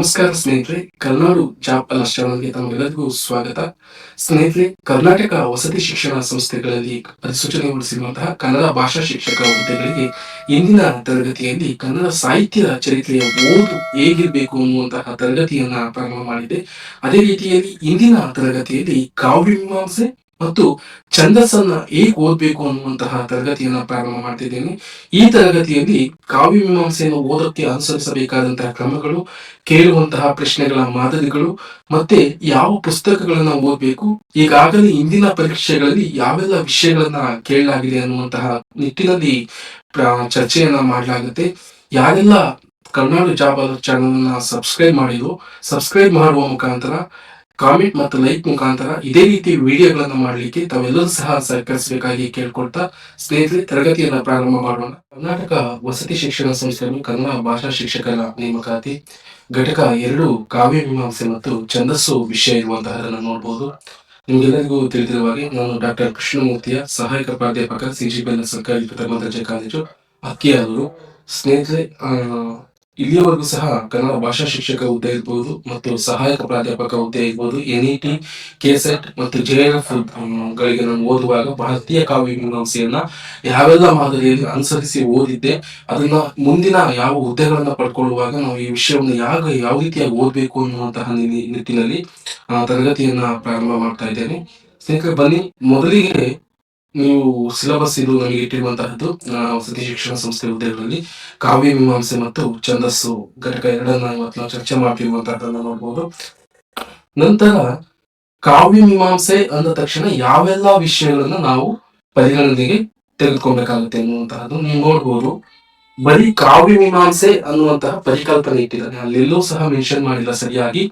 ನಮಸ್ಕಾರ ಸ್ನೇಹಿತರೆ, Karnadu job alert ಚಾನಲ್‌ಗೆ ತಮಗೆಲ್ಲರಿಗೂ ಸ್ವಾಗತ. ಸ್ನೇಹಿತರೆ, ಕರ್ನಾಟಕ ವಸತಿ ಶಿಕ್ಷಣ ಸಂಸ್ಥೆಗಳಲ್ಲಿ ಅಧಿಸೂಚನೆ ಹೊರಡಿಸಿರುವಂತಹ ಕನ್ನಡ ಭಾಷಾ ಶಿಕ್ಷಕ ಹುದ್ದೆಗಳಿಗೆ ಇಂದಿನ ತರಗತಿಯಲ್ಲಿ ಕನ್ನಡ ಸಾಹಿತ್ಯ ಚರಿತ್ರೆಯ ಓದು ಹೇಗಿರಬೇಕು ಅನ್ನುವಂತಹ ತರಗತಿಯನ್ನ ಪ್ರಾರಂಭ ಮಾಡಿದೆ. ಅದೇ ರೀತಿಯಲ್ಲಿ ಇಂದಿನ ತರಗತಿಯಲ್ಲಿ ಕಾವ್ಯ ಮೀಮಾಂಸೆ ಮತ್ತು ಛಂದಸ್ಸನ್ನ ಹೇಗೆ ಓದ್ಬೇಕು ಅನ್ನುವಂತಹ ತರಗತಿಯನ್ನ ಪ್ರಾರಂಭ ಮಾಡ್ತಿದ್ದೇನೆ. ಈ ತರಗತಿಯಲ್ಲಿ ಕಾವ್ಯ ಮೀಮಾಂಸೆಯನ್ನು ಓದಕ್ಕೆ ಅನುಸರಿಸಬೇಕಾದಂತಹ ಕ್ರಮಗಳು, ಕೇಳುವಂತಹ ಪ್ರಶ್ನೆಗಳ ಮಾದರಿಗಳು, ಮತ್ತೆ ಯಾವ ಪುಸ್ತಕಗಳನ್ನ ಓದ್ಬೇಕು, ಈಗಾಗಲೇ ಇಂದಿನ ಪರೀಕ್ಷೆಗಳಲ್ಲಿ ಯಾವೆಲ್ಲ ವಿಷಯಗಳನ್ನ ಕೇಳಲಾಗಿದೆ ಅನ್ನುವಂತಹ ನಿಟ್ಟಿನಲ್ಲಿ ಚರ್ಚೆಯನ್ನ ಮಾಡಲಾಗುತ್ತೆ. ಯಾರೆಲ್ಲ ಕರ್ನಾಡು ಜಾಬ್ ಅಲರ್ಟ್ ಚಾನಲ್ ಅನ್ನ ಸಬ್ಸ್ಕ್ರೈಬ್ ಮಾಡುವ ಮುಖಾಂತರ, ಕಾಮೆಂಟ್ ಮತ್ತು ಲೈಕ್ ಮುಖಾಂತರ ಇದೇ ರೀತಿ ವಿಡಿಯೋಗಳನ್ನ ಮಾಡಲಿಕ್ಕೆ ತಾವೆಲ್ಲರೂ ಸಹ ಸಹಕರಿಸಬೇಕಾಗಿ ಕೇಳ್ಕೊಳ್ತಾ, ಸ್ನೇಹಿತರೆ, ತರಗತಿಯನ್ನ ಪ್ರಾರಂಭ ಮಾಡೋಣ. ಕರ್ನಾಟಕ ವಸತಿ ಶಿಕ್ಷಣ ಸಂಸ್ಥೆಗಳು ಕನ್ನಡ ಭಾಷಾ ಶಿಕ್ಷಕರ ನೇಮಕಾತಿ ಘಟಕ 2 ಕಾವ್ಯ ಮೀಮಾಂಸೆ ಮತ್ತು ಛಂದಸ್ಸು ವಿಷಯ ಇರುವಂತಹದನ್ನ ನೋಡಬಹುದು. ನಿಮ್ಗೆಲ್ಲರಿಗೂ ತಿಳಿದಿರುವ ಹಾಗೆ ನಾನು ಡಾಕ್ಟರ್ ಕೃಷ್ಣಮೂರ್ತಿಯ ಸಹಾಯಕ ಪ್ರಾಧ್ಯಾಪಕ ಸಿಜಿಪಿಎಲ್ ಸರ್ಕಾರಿ ಪ್ರಥಮ ದರ್ಜೆ ಕಾಲೇಜು ಅಕ್ಕಿಯಾದೂರು. ಸ್ನೇಹಿತರೆ, ಇಲ್ಲಿಯವರೆಗೂ ಸಹ ಕನ್ನಡ ಭಾಷಾ ಶಿಕ್ಷಕ ಹುದ್ದೆ ಇರ್ಬೋದು ಮತ್ತು ಸಹಾಯಕ ಪ್ರಾಧ್ಯಾಪಕ ಹುದ್ದೆ ಇರ್ಬೋದು, ಎನ್ಇಟಿ, ಕೆಸೆಟ್ ಮತ್ತು ಜೆಎಫ್ ಗಳಿಗೆ ನಾನು ಓದುವಾಗ ಭಾರತೀಯ ಕಾವ್ಯ ಮೀಮಾಂಸೆಯನ್ನ ಯಾವೆಲ್ಲ ಮಾದರಿಯಲ್ಲಿ ಅನುಸರಿಸಿ ಓದಿದ್ದೆ, ಅದನ್ನ ಮುಂದಿನ ಯಾವ ಹುದ್ದೆಗಳನ್ನ ಪಡ್ಕೊಳ್ಳುವಾಗ ನಾವು ಈ ವಿಷಯವನ್ನು ಯಾವ ರೀತಿಯಾಗಿ ಓದ್ಬೇಕು ಅನ್ನುವಂತಹ ನಿಟ್ಟಿನಲ್ಲಿ ತರಗತಿಯನ್ನ ಪ್ರಾರಂಭ ಮಾಡ್ತಾ ಇದ್ದೇನೆ. ಸ್ನೇಹಿತರೆ, ಬನ್ನಿ, ಮೊದಲಿಗೆ ನೀವು ಸಿಲೆಬಸ್ ಇದು ನಮಗೆ ಇಟ್ಟಿರುವಂತಹದ್ದು ವಸತಿ ಶಿಕ್ಷಣ ಸಂಸ್ಥೆ ಹುದ್ದೆಗಳಲ್ಲಿ ಕಾವ್ಯ ಮೀಮಾಂಸೆ ಮತ್ತು ಛಂದಸ್ಸು ಘಟಕ 2 ಇವತ್ತು ನಾವು ಚರ್ಚೆ ಮಾಡ್ತಿರುವಂತಹದ್ದನ್ನ ನೋಡ್ಬೋದು. ನಂತರ ಕಾವ್ಯ ಮೀಮಾಂಸೆ ಅಂದ ತಕ್ಷಣ ಯಾವೆಲ್ಲ ವಿಷಯಗಳನ್ನ ನಾವು ಪರಿಗಣನೆಗೆ ತೆಗೆದುಕೊಬೇಕಾಗುತ್ತೆ ಅನ್ನುವಂತಹದ್ದು ನೀವು ನೋಡ್ಬೋದು. ಬರೀ ಕಾವ್ಯ ಮೀಮಾಂಸೆ ಅನ್ನುವಂತಹ ಪರಿಕಲ್ಪನೆ ಇಟ್ಟಿದ್ದಾನೆ, ಅಲ್ಲೆಲ್ಲೂ ಸಹ ಮೆನ್ಷನ್ ಮಾಡಿಲ್ಲ ಸರಿಯಾಗಿ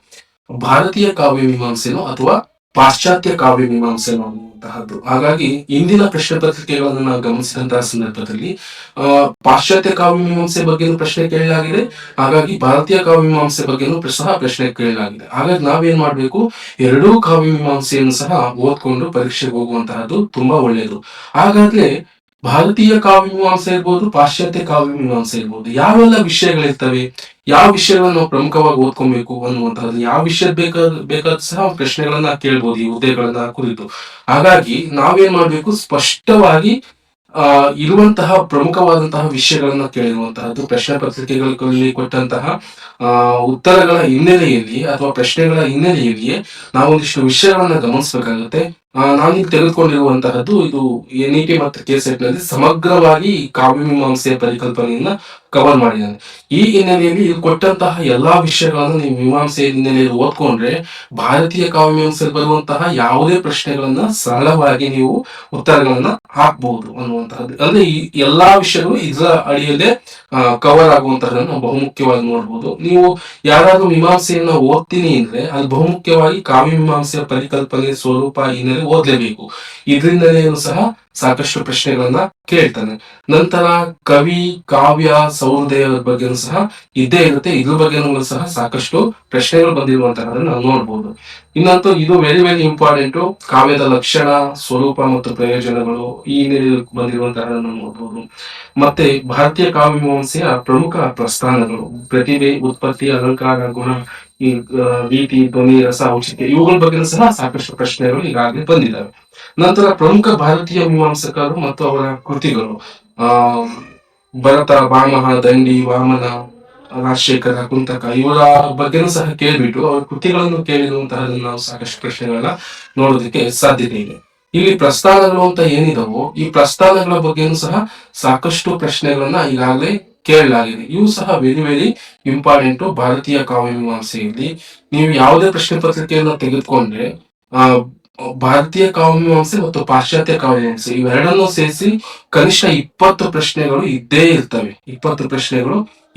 ಭಾರತೀಯ ಕಾವ್ಯ ಮೀಮಾಂಸೆನೋ ಅಥವಾ ಪಾಶ್ಚಾತ್ಯ ಕಾವ್ಯ ಮೀಮಾಂಸೆನೋ ಅನ್ನುವಂತಹದ್ದು. ಹಾಗಾಗಿ ಇಂದಿನ ಪ್ರಶ್ನೆ ಪತ್ರಿಕೆಗಳನ್ನು ನಾವು ಗಮನಿಸಿದಂತಹ ಸಂದರ್ಭದಲ್ಲಿ ಪಾಶ್ಚಾತ್ಯ ಕಾವ್ಯ ಮೀಮಾಂಸೆ ಬಗ್ಗೆನೂ ಪ್ರಶ್ನೆ ಕೇಳಲಾಗಿದೆ, ಹಾಗಾಗಿ ಭಾರತೀಯ ಕಾವ್ಯ ಮೀಮಾಂಸೆ ಬಗ್ಗೆನೂ ಸಹ ಪ್ರಶ್ನೆ ಕೇಳಲಾಗಿದೆ. ಹಾಗಾಗಿ ನಾವೇನ್ ಮಾಡ್ಬೇಕು, ಎರಡೂ ಕಾವ್ಯ ಮೀಮಾಂಸೆಯನ್ನು ಸಹ ಓದ್ಕೊಂಡು ಪರೀಕ್ಷೆಗೆ ಹೋಗುವಂತಹದ್ದು ತುಂಬಾ ಒಳ್ಳೆಯದು. ಹಾಗಾದ್ರೆ ಭಾರತೀಯ ಕಾವ್ಯ ಮೀಮಾಂಸೆ ಇರ್ಬೋದು, ಪಾಶ್ಚಾತ್ಯ ಕಾವ್ಯ ಮೀಮಾಂಸೆ ಇರ್ಬೋದು, ಯಾವೆಲ್ಲ ವಿಷಯಗಳಿರ್ತವೆ, ಯಾವ ವಿಷಯಗಳನ್ನ ನಾವು ಪ್ರಮುಖವಾಗಿ ಓದ್ಕೊಬೇಕು ಅನ್ನುವಂತಹದ್ದು, ಯಾವ ವಿಷಯ ಬೇಕಾದ ಸಹ ಪ್ರಶ್ನೆಗಳನ್ನ ಕೇಳ್ಬೋದು ಈ ಹುದ್ದೆಗಳನ್ನ ಕುರಿತು. ಹಾಗಾಗಿ ನಾವೇನ್ ಮಾಡ್ಬೇಕು, ಸ್ಪಷ್ಟವಾಗಿ ಇರುವಂತಹ ಪ್ರಮುಖವಾದಂತಹ ವಿಷಯಗಳನ್ನ ಕೇಳಿರುವಂತಹದ್ದು, ಪ್ರಶ್ನೆ ಪತ್ರಿಕೆಗಳಲ್ಲಿ ಕೊಟ್ಟಂತಹ ಉತ್ತರಗಳ ಹಿನ್ನೆಲೆಯಲ್ಲಿ ಅಥವಾ ಪ್ರಶ್ನೆಗಳ ಹಿನ್ನೆಲೆಯಲ್ಲಿಯೇ ನಾವೊಂದಿಷ್ಟು ವಿಷಯಗಳನ್ನ ಗಮನಿಸಬೇಕಾಗುತ್ತೆ. ನಾನೀಗ ತೆಗೆದುಕೊಂಡಿರುವಂತಹದ್ದು ಇದು ಎನ್ಇಟಿ ಮತ್ತು ಕೆಸೆಟ್ ನಲ್ಲಿ ಸಮಗ್ರವಾಗಿ ಕಾವ್ಯ ಮೀಮಾಂಸೆಯ ಪರಿಕಲ್ಪನೆಯನ್ನ ಕವರ್ ಮಾಡಿದ್ದಾನೆ. ಈ ಹಿನ್ನೆಲೆಯಲ್ಲಿ ಇದು ಕೊಟ್ಟಂತಹ ಎಲ್ಲಾ ವಿಷಯಗಳನ್ನು ನೀವು ಮೀಮಾಂಸೆಯ ಹಿನ್ನೆಲೆಯಲ್ಲಿ ಓದ್ಕೊಂಡ್ರೆ ಭಾರತೀಯ ಕಾವ್ಯ ಮೀಮಾಂಸೆಯಲ್ಲಿ ಬರುವಂತಹ ಯಾವುದೇ ಪ್ರಶ್ನೆಗಳನ್ನ ಸರಳವಾಗಿ ನೀವು ಉತ್ತರಗಳನ್ನ ಹಾಕಬಹುದು ಅನ್ನುವಂತಹದ್ದು. ಅಂದ್ರೆ ಈ ಎಲ್ಲಾ ವಿಷಯಗಳು ಇದರ ಅಡಿಯಲ್ಲೇ ಕವರ್ ಆಗುವಂತಹದನ್ನು ನಾವು ಬಹುಮುಖ್ಯವಾಗಿ ನೋಡ್ಬೋದು. ನೀವು ಯಾರಾದ್ರೂ ಮೀಮಾಂಸೆಯನ್ನ ಓದ್ತೀನಿ ಅಂದ್ರೆ ಅದು ಬಹುಮುಖ್ಯವಾಗಿ ಕಾವ್ಯ ಮೀಮಾಂಸೆಯ ಪರಿಕಲ್ಪನೆ, ಸ್ವರೂಪ, ಹಿನ್ನೆಲೆ ಓದ್ಲೇಬೇಕು. ಇದರಿಂದಲೇ ಸಹ ಸಾಕಷ್ಟು ಪ್ರಶ್ನೆಗಳನ್ನ ಕೇಳ್ತಾನೆ. ನಂತರ ಕವಿ, ಕಾವ್ಯ, ಸೌಹೃದಯ ಬಗ್ಗೆನೂ ಸಹ ಇದ್ದೇ ಇರುತ್ತೆ. ಇದ್ರ ಬಗ್ಗೆನೂ ಸಹ ಸಾಕಷ್ಟು ಪ್ರಶ್ನೆಗಳು ಬಂದಿರುವಂತಹದನ್ನ ನಾವು ನೋಡ್ಬೋದು. ಇನ್ನಂತೂ ಇದು ವೆರಿ ವೆರಿ ಇಂಪಾರ್ಟೆಂಟ್, ಕಾವ್ಯದ ಲಕ್ಷಣ, ಸ್ವರೂಪ ಮತ್ತು ಪ್ರಯೋಜನಗಳು ಈ ಹಿನ್ನೆಲೆಯಲ್ಲಿ ಬಂದಿರುವಂತಹದನ್ನು ನೋಡ್ಬೋದು. ಮತ್ತೆ ಭಾರತೀಯ ಕಾವ್ಯ ಮೀಮಾಂಸೆಯ ಪ್ರಮುಖ ಪ್ರಸ್ಥಾನಗಳು, ಪ್ರತಿಭೆ, ಉತ್ಪತ್ತಿ, ಅಲಂಕಾರ, ಗುಣ, ಈ ರೀತಿ, ಧ್ವನಿ, ರಸ, ಔಚಿತ್ಯ, ಇವುಗಳ ಬಗ್ಗೆ ಸಹ ಸಾಕಷ್ಟು ಪ್ರಶ್ನೆಗಳು ಈಗಾಗಲೇ ಬಂದಿದ್ದಾವೆ. ನಂತರ ಪ್ರಮುಖ ಭಾರತೀಯ ಮೀಮಾಂಸಕರು ಮತ್ತು ಅವರ ಕೃತಿಗಳು, ಆ ಭರತ, ಭಾಮಹ, ದಂಡಿ, ವಾಮನ, ರಾಜಶೇಖರ, ಕುಂತಕ, ಇವರ ಬಗ್ಗೆನೂ ಸಹ ಕೇಳ್ಬಿಟ್ಟು ಅವರ ಕೃತಿಗಳನ್ನು ಕೇಳಿರುವಂತಹದನ್ನು ನಾವು ಸಾಕಷ್ಟು ಪ್ರಶ್ನೆಗಳನ್ನ ನೋಡೋದಕ್ಕೆ ಸಾಧ್ಯತೆ ಇದೆ. ಇಲ್ಲಿ ಪ್ರಸ್ಥಾನಗಳು ಅಂತ ಏನಿದಾವೋ ಈ ಪ್ರಸ್ಥಾನಗಳ ಬಗ್ಗೆನೂ ಸಹ ಸಾಕಷ್ಟು ಪ್ರಶ್ನೆಗಳನ್ನ ಈಗಾಗಲೇ ಕೇಳಲಾಗಿದೆ. ಇವು ಸಹ ವೆರಿ ವೆರಿ ಇಂಪಾರ್ಟೆಂಟ್ ಭಾರತೀಯ ಕಾವ್ಯ ಮೀಮಾಂಸೆಯಲ್ಲಿ. ನೀವು ಯಾವುದೇ ಪ್ರಶ್ನೆ ಪತ್ರಿಕೆಯನ್ನು ತೆಗೆದುಕೊಂಡ್ರೆ ಆ ಭಾರತೀಯ ಕಾವ್ಯ ಮೀಮಾಂಸೆ ಮತ್ತು ಪಾಶ್ಚಾತ್ಯ ಕಾವ್ಯ ಮೀಮಾಂಸೆ ಇವೆರಡನ್ನೂ ಸೇರಿಸಿ ಕನಿಷ್ಠ 20 ಪ್ರಶ್ನೆಗಳು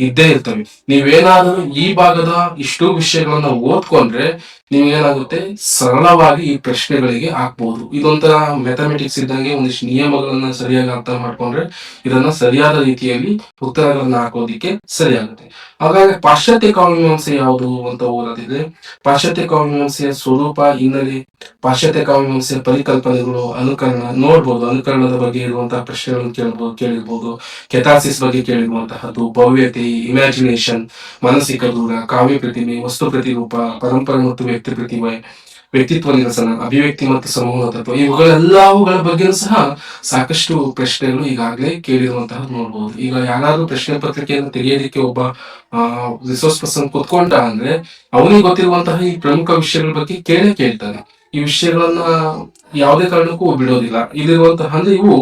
ಇದ್ದೇ ಇರ್ತವೆ. ನೀವೇನಾದರೂ ಈ ಭಾಗದ ಇಷ್ಟು ವಿಷಯಗಳನ್ನ ಓದ್ಕೊಂಡ್ರೆ ನೀವೇನಾಗುತ್ತೆ, ಸರಳವಾಗಿ ಈ ಪ್ರಶ್ನೆಗಳಿಗೆ ಹಾಕ್ಬಹುದು. ಇದೊಂಥರ ಮ್ಯಾಥಮೆಟಿಕ್ಸ್ ಇದ್ದಂಗೆ, ಒಂದಿಷ್ಟು ನಿಯಮಗಳನ್ನ ಸರಿಯಾಗಿ ಅರ್ಥ ಮಾಡ್ಕೊಂಡ್ರೆ ಇದನ್ನ ಸರಿಯಾದ ರೀತಿಯಲ್ಲಿ ಉತ್ತರಗಳನ್ನ ಹಾಕೋದಿಕ್ಕೆ ಸರಿ ಆಗುತ್ತೆ. ಹಾಗಾಗಿ ಪಾಶ್ಚಾತ್ಯ ಕಾವ್ಯ ಮೀಮಾಂಸೆ ಯಾವುದು ಅಂತ ಓದೋದಿದ್ರೆ, ಪಾಶ್ಚಾತ್ಯ ಕಾವ್ಯ ಮೀಮಾಂಸೆಯ ಸ್ವರೂಪ, ಹಿನ್ನೆಲೆ, ಪಾಶ್ಚಾತ್ಯ ಕಾವ್ಯ ಮೀಮಾಂಸೆಯ ಪರಿಕಲ್ಪನೆಗಳು, ಅನುಕರಣ ನೋಡ್ಬೋದು. ಅನುಕರಣದ ಬಗ್ಗೆ ಇರುವಂತಹ ಪ್ರಶ್ನೆಗಳನ್ನು ಕೇಳಿರ್ಬೋದು. ಕೆಥಾರ್ಸಿಸ್ ಬಗ್ಗೆ ಕೇಳಿರುವಂತಹದ್ದು, ಭವ್ಯತೆ, ಕ್ರಿಯೇಟಿವಿಟಿ, ಇಮ್ಯಾಜಿನೇಷನ್, ಮಾನಸಿಕ ದೂರ, ಕಾವ್ಯ ಪ್ರತಿಮೆ, ವಸ್ತು ಪ್ರತಿರೂಪ, ಪರಂಪರೆ ಮತ್ತು ವ್ಯಕ್ತಿ ಪ್ರತಿಭೆ, ವ್ಯಕ್ತಿತ್ವ ನಿರಸನ, ಅಭಿವ್ಯಕ್ತಿ ಮತ್ತು ಸಮೂಹ ತತ್ವ, ಇವುಗಳೆಲ್ಲವುಗಳ ಬಗ್ಗೆಯೂ ಸಹ ಸಾಕಷ್ಟು ಪ್ರಶ್ನೆಗಳು ಈಗಾಗಲೇ ಕೇಳಿರುವಂತಹ ನೋಡಬಹುದು. ಈಗ ಯಾರಾದ್ರೂ ಪ್ರಶ್ನೆ ಪತ್ರಿಕೆಯನ್ನು ತೆಗೆಯಲಿಕ್ಕೆ ಒಬ್ಬ ರಿಸೋರ್ಸ್ ಪರ್ಸನ್ ಕುತ್ಕೊಂಡ ಅಂದ್ರೆ ಅವನಿಗೆ ಗೊತ್ತಿರುವಂತಹ ಈ ಪ್ರಮುಖ ವಿಷಯಗಳ ಬಗ್ಗೆ ಕೇಳ್ತಾನೆ. ಈ ವಿಷಯಗಳನ್ನ ಯಾವುದೇ ಕಾರಣಕ್ಕೂ ಬಿಡೋದಿಲ್ಲ. ಇಲ್ಲಿರುವಂತಹ ಅಂದ್ರೆ ಇವು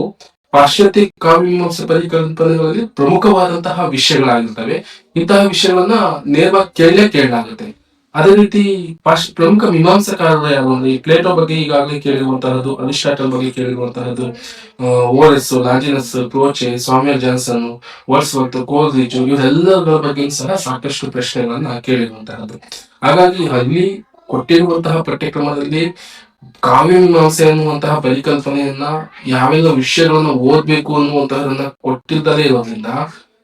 ಪಾಶ್ಚಾತ್ಯ ಕಾವ್ಯಮೀಮಾಂಸೆ ಪರಿಕಲ್ಪನೆಗಳಲ್ಲಿ ಪ್ರಮುಖವಾದಂತಹ ವಿಷಯಗಳಾಗಿರ್ತವೆ. ಇಂತಹ ವಿಷಯಗಳನ್ನ ನೇರವಾಗಿ ಕೇಳಲಾಗುತ್ತೆ. ಅದೇ ರೀತಿ ಪ್ರಮುಖ ಮೀಮಾಂಸಕಾರರು ಯಾರು ಅಂದ್ರೆ ಈ ಪ್ಲೇಟೋ ಬಗ್ಗೆ ಈಗಾಗಲೇ ಕೇಳಿರುವಂತಹದ್ದು, ಅರಿಸ್ಟಾಟಲ್ ಬಗ್ಗೆ ಕೇಳಿರುವಂತಹದ್ದು, ಓರೆಸ್, ಲಾಜಿನಸ್, ಕ್ರೋಚೆ, ಸ್ವಾಮ್ಯಲ್ ಜಾನ್ಸನ್, ವರ್ಡ್ಸ್ವರ್ತ್, ಕೋಲ್ರಿಜ್ ಇವರೆಲ್ಲರ ಬಗ್ಗೆ ಸಹ ಸಾಕಷ್ಟು ಪ್ರಶ್ನೆಗಳನ್ನ ಕೇಳಿರುವಂತಹದ್ದು. ಹಾಗಾಗಿ ಅಲ್ಲಿ ಕೊಟ್ಟಿರುವಂತಹ ಪಠ್ಯಕ್ರಮದಲ್ಲಿ ಕಾವ್ಯ ಮೀಮಾಂಸೆ ಅನ್ನುವಂತಹ ಪರಿಕಲ್ಪನೆಯನ್ನ ಯಾವೆಲ್ಲ ವಿಷಯಗಳನ್ನ ಓದ್ಬೇಕು ಅನ್ನುವಂತಹದನ್ನ ಕೊಟ್ಟಿದ್ದಲೇ ಇರೋದ್ರಿಂದ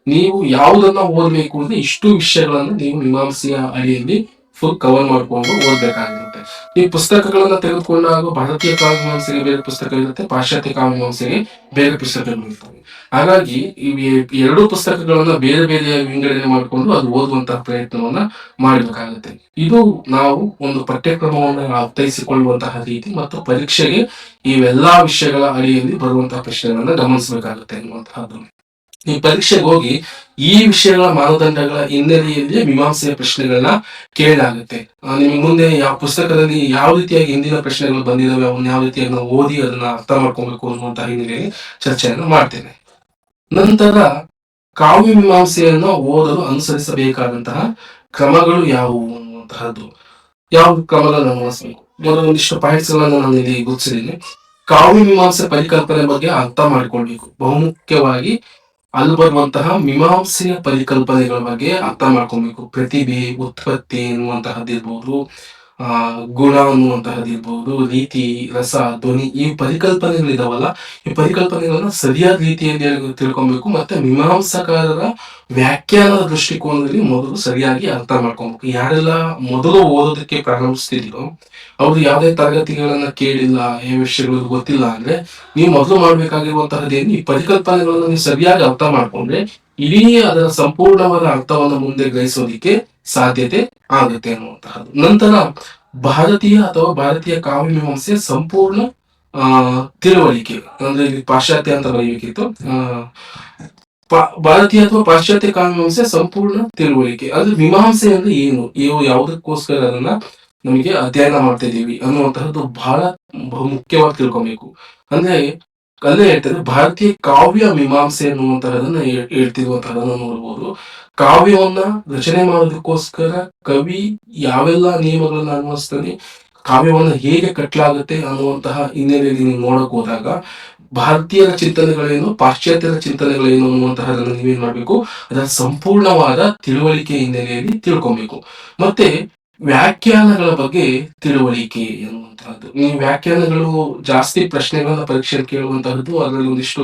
ನೀವು ಯಾವುದನ್ನ ಓದ್ಬೇಕು ಅಂದ್ರೆ ಇಷ್ಟು ವಿಷಯಗಳನ್ನ ನೀವು ಮೀಮಾಂಸೆಯ ಅಡಿಯಲ್ಲಿ ಫುಲ್ ಕವರ್ ಮಾಡ್ಕೊಂಡು ಓದ್ಬೇಕಾಗಿರುತ್ತೆ. ಈ ಪುಸ್ತಕಗಳನ್ನ ತೆಗೆದುಕೊಂಡಾಗ ಭಾರತೀಯ ಕಾವ್ಯಮೀಮಾಂಸೆಗೆ ಬೇರೆ ಪುಸ್ತಕ ಇರುತ್ತೆ, ಪಾಶ್ಚಾತ್ಯ ಕಾವ್ಯಮೀಮಾಂಸೆಗೆ ಬೇರೆ ಪುಸ್ತಕಗಳು ಇರ್ತವೆ. ಹಾಗಾಗಿ ಈ ಎರಡು ಪುಸ್ತಕಗಳನ್ನ ಬೇರೆ ಬೇರೆ ವಿಂಗಡಣೆ ಮಾಡಿಕೊಂಡು ಅದು ಓದುವಂತಹ ಪ್ರಯತ್ನವನ್ನ ಮಾಡಬೇಕಾಗುತ್ತೆ. ಇದು ನಾವು ಒಂದು ಪಠ್ಯಕ್ರಮವನ್ನು ಅರ್ಥೈಸಿಕೊಳ್ಳುವಂತಹ ರೀತಿ ಮತ್ತು ಪರೀಕ್ಷೆಗೆ ಇವೆಲ್ಲಾ ವಿಷಯಗಳ ಅಡಿಯಲ್ಲಿ ಬರುವಂತಹ ಪ್ರಶ್ನೆಗಳನ್ನ ಗಮನಿಸಬೇಕಾಗುತ್ತೆ ಅನ್ನುವಂತಹದ್ದು. ಈ ಪರೀಕ್ಷೆಗೆ ಹೋಗಿ ಈ ವಿಷಯಗಳ ಮಾನದಂಡಗಳ ಹಿನ್ನೆಲೆಯಲ್ಲಿ ಮೀಮಾಂಸೆಯ ಪ್ರಶ್ನೆಗಳನ್ನ ಕೇಳಲಾಗುತ್ತೆ. ನಿಮ್ಗೆ ಮುಂದೆ ಯಾವ ಪುಸ್ತಕದಲ್ಲಿ ಯಾವ ರೀತಿಯಾಗಿ ಹಿಂದಿನ ಪ್ರಶ್ನೆಗಳು ಬಂದಿದಾವೆ, ಅವನ್ನ ಯಾವ ರೀತಿಯಾಗಿ ನಾವು ಓದಿ ಅದನ್ನ ಅರ್ಥ ಮಾಡ್ಕೊಬೇಕು ಅನ್ನುವಂತಹ ಹಿನ್ನೆಲೆಯಲ್ಲಿ ಚರ್ಚೆಯನ್ನು ಮಾಡ್ತೇನೆ. ನಂತರ ಕಾವ್ಯ ಮೀಮಾಂಸೆಯನ್ನು ಓದಲು ಅನುಸರಿಸಬೇಕಾದಂತಹ ಕ್ರಮಗಳು ಯಾವುವು ಅನ್ನುವಂತಹದ್ದು. ಯಾವ ಕ್ರಮಗಳನ್ನು ಅನುಸರಿಸಬೇಕು? ಮೊದಲು ಒಂದಿಷ್ಟು ಪಾಯಿಂಟ್ಸ್ ಗಳನ್ನ ನಾನು ಇಲ್ಲಿ ಗುರುತಿಸಿದ್ದೀನಿ. ಕಾವ್ಯ ಮೀಮಾಂಸೆ ಪರಿಕಲ್ಪನೆ ಬಗ್ಗೆ ಅರ್ಥ ಮಾಡಿಕೊಳ್ಬೇಕು. ಬಹುಮುಖ್ಯವಾಗಿ ಅಲ್ಲಿ ಬರುವಂತಹ ಮೀಮಾಂಸೆಯ ಪರಿಕಲ್ಪನೆಗಳ ಬಗ್ಗೆ ಅರ್ಥ ಮಾಡ್ಕೊಬೇಕು. ಪ್ರತಿಭೆ, ಉತ್ಪತ್ತಿ ಎನ್ನುವಂತಹದ್ದಿರ್ಬೋದು, ಗುಣ ಅನ್ನುವಂತಹದ್ದಿರ್ಬೋದು, ರೀತಿ, ರಸ, ಧ್ವನಿ, ಈ ಪರಿಕಲ್ಪನೆಗಳಿದಾವಲ್ಲ, ಈ ಪರಿಕಲ್ಪನೆಗಳನ್ನ ಸರಿಯಾದ ರೀತಿಯಲ್ಲಿ ತಿಳ್ಕೊಬೇಕು. ಮತ್ತೆ ಮೀಮಾಂಸಕಾರರ ವ್ಯಾಖ್ಯಾನದ ದೃಷ್ಟಿಕೋನದಲ್ಲಿ ಮೊದಲು ಸರಿಯಾಗಿ ಅರ್ಥ ಮಾಡ್ಕೊಬೇಕು. ಯಾರೆಲ್ಲ ಮೊದಲು ಓದೋದಕ್ಕೆ ಪ್ರಾರಂಭಿಸ್ತಿದೀರೋ ಅವ್ರು ಯಾವುದೇ ತರಗತಿಗಳನ್ನ ಕೇಳಿಲ್ಲ, ಈ ವಿಷಯಗಳು ಗೊತ್ತಿಲ್ಲ ಅಂದ್ರೆ ನೀವು ಮೊದಲು ಮಾಡ್ಬೇಕಾಗಿರುವಂತಹದ್ದೇನು, ಈ ಪರಿಕಲ್ಪನೆಗಳನ್ನ ನೀವು ಸರಿಯಾಗಿ ಅರ್ಥ ಮಾಡ್ಕೊಂಡ್ರೆ ಇಡೀ ಅದರ ಸಂಪೂರ್ಣವಾದ ಅರ್ಥವನ್ನ ಮುಂದೆ ಗ್ರಹಿಸೋದಿಕ್ಕೆ ಸಾಧ್ಯತೆ ಆಗುತ್ತೆ ಅನ್ನುವಂತಹದ್ದು. ನಂತರ ಭಾರತೀಯ ಕಾವ್ಯ ಮೀಮಾಂಸೆಯ ಸಂಪೂರ್ಣ ತಿಳುವಳಿಕೆ, ಅಂದ್ರೆ ಇಲ್ಲಿ ಪಾಶ್ಚಾತ್ಯ ಅಂತ ಬರೆಯಬೇಕಿತ್ತು. ಭಾರತೀಯ ಅಥವಾ ಪಾಶ್ಚಾತ್ಯ ಕಾವ್ಯಮೀಮಾಂಸೆ ಸಂಪೂರ್ಣ ತಿಳುವಳಿಕೆ, ಅಂದ್ರೆ ಮೀಮಾಂಸೆ ಅಂದ್ರೆ ಏನು, ಯಾವುದಕ್ಕೋಸ್ಕರ ಅದನ್ನ ನಮಗೆ ಅಧ್ಯಯನ ಮಾಡ್ತಾ ಇದೀವಿ ಅನ್ನುವಂತಹದ್ದು ಬಹಳ ಮುಖ್ಯವಾಗಿ ತಿಳ್ಕೊಬೇಕು. ಅಂದ್ರೆ ಅಲ್ಲೇ ಹೇಳ್ತಾರೆ ಭಾರತೀಯ ಕಾವ್ಯ ಮೀಮಾಂಸೆ ಅನ್ನುವಂತಹದನ್ನ ಹೇಳ್ತಿರುವಂತಹದನ್ನ ನೋಡ್ಬೋದು. ಕಾವ್ಯವನ್ನ ರಚನೆ ಮಾಡೋದಕ್ಕೋಸ್ಕರ ಕವಿ ಯಾವೆಲ್ಲ ನಿಯಮಗಳನ್ನ ಅನ್ವಯಿಸ್ತಾನೆ, ಕಾವ್ಯವನ್ನ ಹೇಗೆ ಕಟ್ಟಲಾಗುತ್ತೆ ಅನ್ನುವಂತಹ ಹಿನ್ನೆಲೆಯಲ್ಲಿ ನೀವು ನೋಡಕ್ ಹೋದಾಗ ಭಾರತೀಯರ ಚಿಂತನೆಗಳೇನು, ಪಾಶ್ಚಾತ್ಯರ ಚಿಂತನೆಗಳೇನು ಅನ್ನುವಂತಹದನ್ನು ನೀವೇನ್ ಮಾಡ್ಬೇಕು, ಅದರ ಸಂಪೂರ್ಣವಾದ ತಿಳುವಳಿಕೆ ಹಿನ್ನೆಲೆಯಲ್ಲಿ ತಿಳ್ಕೊಬೇಕು. ಮತ್ತೆ ವ್ಯಾಖ್ಯಾನಗಳ ಬಗ್ಗೆ ತಿಳುವಳಿಕೆ ಎನ್ನುವಂತಹದ್ದು. ಈ ವ್ಯಾಖ್ಯಾನಗಳು ಜಾಸ್ತಿ ಪ್ರಶ್ನೆಗಳನ್ನ ಪರೀಕ್ಷೆಯಲ್ಲಿ ಕೇಳುವಂತಹದ್ದು. ಅದರಲ್ಲಿ ಒಂದಿಷ್ಟು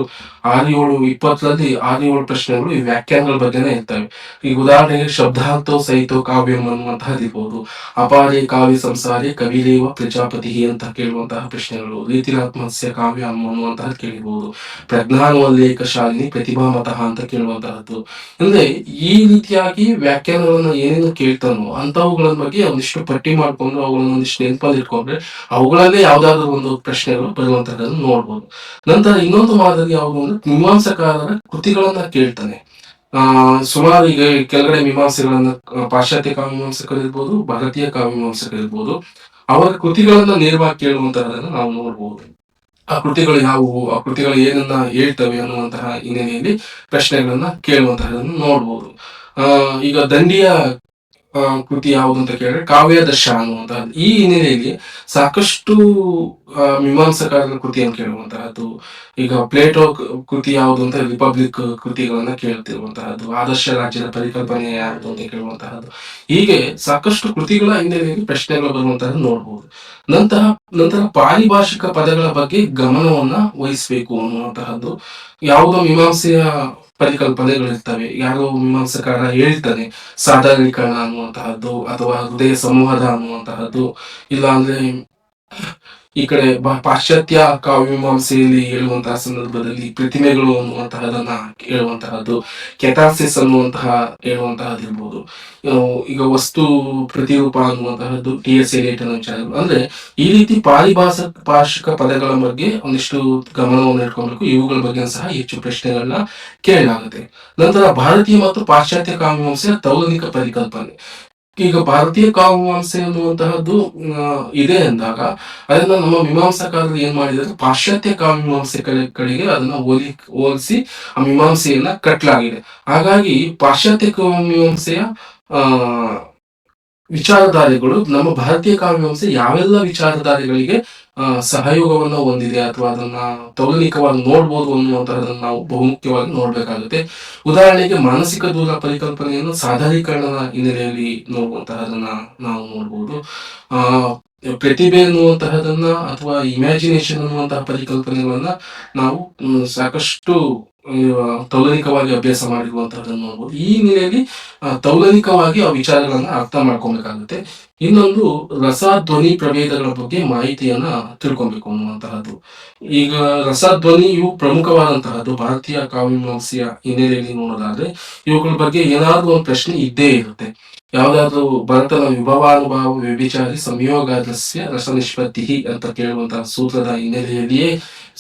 6-7-20ರಲ್ಲಿ 6-7 ಪ್ರಶ್ನೆಗಳು ಈ ವ್ಯಾಖ್ಯಾನಗಳ ಬಗ್ಗೆನೇ ಇರ್ತವೆ. ಈಗ ಉದಾಹರಣೆಗೆ ಶಬ್ದಾರ್ಥೋ ಸಹಿತೋ ಕಾವ್ಯಂ ಅನ್ನುವಂತಹದ್ದಿರ್ಬೋದು, ಅಪಾರೇ ಕಾವ್ಯ ಸಂಸಾರೇ ಕವಿರೇವ ಪ್ರಜಾಪತಿ ಅಂತ ಕೇಳುವಂತಹ ಪ್ರಶ್ನೆಗಳು, ರೀತಿರಾತ್ಮಸ್ಯ ಕಾವ್ಯ ಅನ್ನುವಂತಹದ್ದು ಕೇಳಿರ್ಬೋದು, ಪ್ರಜ್ಞಾನೋಲ್ಲೇಖ ಶಾಲಿನಿ ಪ್ರತಿಭಾಮತಃ ಅಂತ ಕೇಳುವಂತಹದ್ದು. ಅಂದ್ರೆ ಈ ರೀತಿಯಾಗಿ ವ್ಯಾಖ್ಯಾನಗಳನ್ನ ಏನೇನು ಕೇಳ್ತಾನೋ ಅಂತವುಗಳ ಬಗ್ಗೆ ಒಂದಿಷ್ಟು ಪಟ್ಟಿ ಮಾಡ್ಕೊಂಡು ಅವುಗಳನ್ನ ಒಂದಿಷ್ಟು ನೆನಪಲ್ಲಿ ಇಟ್ಕೊಂಡ್ರೆ ಅವುಗಳಲ್ಲೇ ಯಾವ್ದಾದ್ರು ಒಂದು ಪ್ರಶ್ನೆಗಳು ಬರುವಂತಹದ್ದನ್ನು ನೋಡ್ಬೋದು. ನಂತರ ಇನ್ನೊಂದು ಮಾದರಿ ಯಾವುದು ಅಂದ್ರೆ ಮೀಮಾಂಸಕಾರರ ಕೃತಿಗಳನ್ನ ಕೇಳ್ತಾನೆ. ಸುಮಾರು ಈಗ ಕೆಳಗಡೆ ಮೀಮಾಂಸೆಗಳನ್ನ ಪಾಶ್ಚಾತ್ಯ ಕಾವ್ಯಮೀಮಾಂಸಕರಿರ್ಬೋದು, ಭಾರತೀಯ ಕಾವ್ಯಮೀಮಾಂಸಕರಿರ್ಬೋದು, ಅವರ ಕೃತಿಗಳನ್ನ ನೇರವಾಗಿ ಕೇಳುವಂತಹದನ್ನ ನಾವು ನೋಡ್ಬೋದು. ಆ ಕೃತಿಗಳು ಯಾವುವು, ಆ ಕೃತಿಗಳು ಏನನ್ನ ಹೇಳ್ತವೆ ಅನ್ನುವಂತಹ ಹಿನ್ನೆಲೆಯಲ್ಲಿ ಪ್ರಶ್ನೆಗಳನ್ನ ಕೇಳುವಂತಹದನ್ನು ನೋಡ್ಬೋದು. ಈಗ ದಂಡಿಯ ಕೃತಿ ಯಾವುದು ಅಂತ ಕೇಳಿದ್ರೆ ಕಾವ್ಯದರ್ಶ ಅನ್ನುವಂತಹದ್ದು. ಈ ಹಿನ್ನೆಲೆಯಲ್ಲಿ ಸಾಕಷ್ಟು ಮೀಮಾಂಸಕಾರರ ಕೃತಿಯನ್ನು ಕೇಳುವಂತಹದ್ದು. ಈಗ ಪ್ಲೇಟೋ ಕೃತಿ ಯಾವುದು ಅಂತ ರಿಪಬ್ಲಿಕ್ ಕೃತಿಗಳನ್ನ ಕೇಳ್ತಿರುವಂತಹದ್ದು, ಆದರ್ಶ ರಾಜ್ಯದ ಪರಿಕಲ್ಪನೆ ಯಾವುದು ಅಂತ ಕೇಳುವಂತಹದ್ದು. ಹೀಗೆ ಸಾಕಷ್ಟು ಕೃತಿಗಳ ಹಿನ್ನೆಲೆಯಲ್ಲಿ ಪ್ರಶ್ನೆಗಳು ಬರುವಂತಹದ್ದು ನೋಡ್ಬೋದು. ನಂತರ ಪಾರಿಭಾಷಿಕ ಪದಗಳ ಬಗ್ಗೆ ಗಮನವನ್ನ ವಹಿಸ್ಬೇಕು ಅನ್ನುವಂತಹದ್ದು. ಯಾವುದೋ ಮೀಮಾಂಸೆಯ ಪರಿಕಲ್ಪನೆಗಳಿರ್ತವೆ, ಯಾರೋ ಮೀಮಾಂಸಕಾರ ಹೇಳ್ತಾನೆ ಸಾಧಾರಣೀಕರಣ ಅನ್ನುವಂತಹದ್ದು, ಅಥವಾ ಹೃದಯ ಸಂವಾದ ಅನ್ನುವಂತಹದ್ದು, ಇಲ್ಲ ಅಂದ್ರೆ ಈ ಕಡೆ ಪಾಶ್ಚಾತ್ಯ ಕಾವ್ಯಮೀಮಾಂಸೆಯಲ್ಲಿ ಹೇಳುವಂತಹ ಸಂದರ್ಭದಲ್ಲಿ ಪ್ರತಿಮೆಗಳು ಅನ್ನುವಂತಹದನ್ನ ಹೇಳುವಂತಹದ್ದು, ಕೆಥಾರ್ಸಿಸ್ ಅನ್ನುವಂತಹ ಹೇಳುವಂತಹದ್ದಿರ್ಬೋದು. ಈಗ ವಸ್ತು ಪ್ರತಿರೂಪ ಅನ್ನುವಂತಹದ್ದು, ಟಿ ಎಸ್ ಎಲಿಯಟ್ ಅನ್ನೋ ವಿಚಾರಗಳು. ಅಂದ್ರೆ ಈ ರೀತಿ ಪಾರಿಭಾಷಿಕ ಪದಗಳ ಬಗ್ಗೆ ಒಂದಿಷ್ಟು ಗಮನವನ್ನು ಇಟ್ಕೊಬೇಕು. ಇವುಗಳ ಬಗ್ಗೆ ಸಹ ಹೆಚ್ಚು ಪ್ರಶ್ನೆಗಳನ್ನ ಕೇಳಲಾಗುತ್ತೆ. ನಂತರ ಭಾರತೀಯ ಮತ್ತು ಪಾಶ್ಚಾತ್ಯ ಕಾವ್ಯಮೀಮಾಂಸೆಯ ತೌಲನಿಕ ಪರಿಕಲ್ಪನೆ. ಈಗ ಭಾರತೀಯ ಕಾವ್ಯಮೀಮಾಂಸೆ ಅನ್ನುವಂತಹದ್ದು ಇದೆ ಅಂದಾಗ ಅದನ್ನ ನಮ್ಮ ಮೀಮಾಂಸಾಕಾರರು ಏನ್ ಮಾಡಿದ್ದಾರೆ, ಪಾಶ್ಚಾತ್ಯ ಕಾವ್ಯಮೀಮಾಂಸೆ ಕಡೆಗೆ ಅದನ್ನ ಹೋಲಿಸಿ ಆ ಮೀಮಾಂಸೆಯನ್ನ ಕಟ್ಟಲಾಗಿದೆ. ಹಾಗಾಗಿ ಪಾಶ್ಚಾತ್ಯ ಕಾವ್ಯಮೀಮಾಂಸೆಯ ಆ ವಿಚಾರಧಾರೆಗಳು ನಮ್ಮ ಭಾರತೀಯ ಕಾವ್ಯಮೀಮಾಂಸೆ ಯಾವೆಲ್ಲ ವಿಚಾರಧಾರೆಗಳಿಗೆ ಸಹಯೋಗವನ್ನ ಹೊಂದಿದೆ ಅಥವಾ ಅದನ್ನ ತೌಲನಿಕವಾಗಿ ನೋಡ್ಬೋದು ಅನ್ನುವಂತಹದನ್ನ ನಾವು ಬಹುಮುಖ್ಯವಾಗಿ ನೋಡ್ಬೇಕಾಗುತ್ತೆ. ಉದಾಹರಣೆಗೆ ಮಾನಸಿಕ ದೂರ ಪರಿಕಲ್ಪನೆಯನ್ನು ಸಾಧಾರೀಕರಣದ ಹಿನ್ನೆಲೆಯಲ್ಲಿ ನೋಡುವಂತಹದನ್ನ ನಾವು ನೋಡ್ಬೋದು. ಆ ಪ್ರತಿಭೆ ಅನ್ನುವಂತಹದನ್ನ ಅಥವಾ ಇಮ್ಯಾಜಿನೇಷನ್ ಅನ್ನುವಂತಹ ಪರಿಕಲ್ಪನೆಗಳನ್ನ ನಾವು ಸಾಕಷ್ಟು ತೌಲನಿಕವಾಗಿ ಅಭ್ಯಾಸ ಮಾಡಿರುವಂತಹದನ್ನು ನೋಡ್ಬೋದು. ಈ ಹಿನ್ನೆಲೆಯಲ್ಲಿ ತೌಲನಿಕವಾಗಿ ಆ ವಿಚಾರಗಳನ್ನ ಅರ್ಥ ಮಾಡ್ಕೊಬೇಕಾಗುತ್ತೆ. ಇನ್ನೊಂದು ರಸ ಧ್ವನಿ ಪ್ರಭೇದಗಳ ಬಗ್ಗೆ ಮಾಹಿತಿಯನ್ನ ತಿಳ್ಕೊಬೇಕು ಅನ್ನುವಂತಹದ್ದು. ಈಗ ರಸ ಧ್ವನಿ ಇವು ಪ್ರಮುಖವಾದಂತಹದ್ದು ಭಾರತೀಯ ಕಾವ್ಯಮೀಮಾಂಸೆಯ ಹಿನ್ನೆಲೆಯಲ್ಲಿ ನೋಡೋದಾದ್ರೆ ಇವುಗಳ ಬಗ್ಗೆ ಏನಾದ್ರೂ ಒಂದು ಪ್ರಶ್ನೆ ಇದ್ದೇ ಇರುತ್ತೆ. ಯಾವ್ದಾದ್ರು ಭರತನ ವಿಭವಾನುಭಾವ ವ್ಯಭಿಚಾರಿ ಸಂಯೋಗಾದಸ್ಯ ರಸ ನಿಷ್ಪತ್ತಿ ಅಂತ ಕೇಳುವಂತಹ ಸೂತ್ರದ ಹಿನ್ನೆಲೆಯಲ್ಲಿಯೇ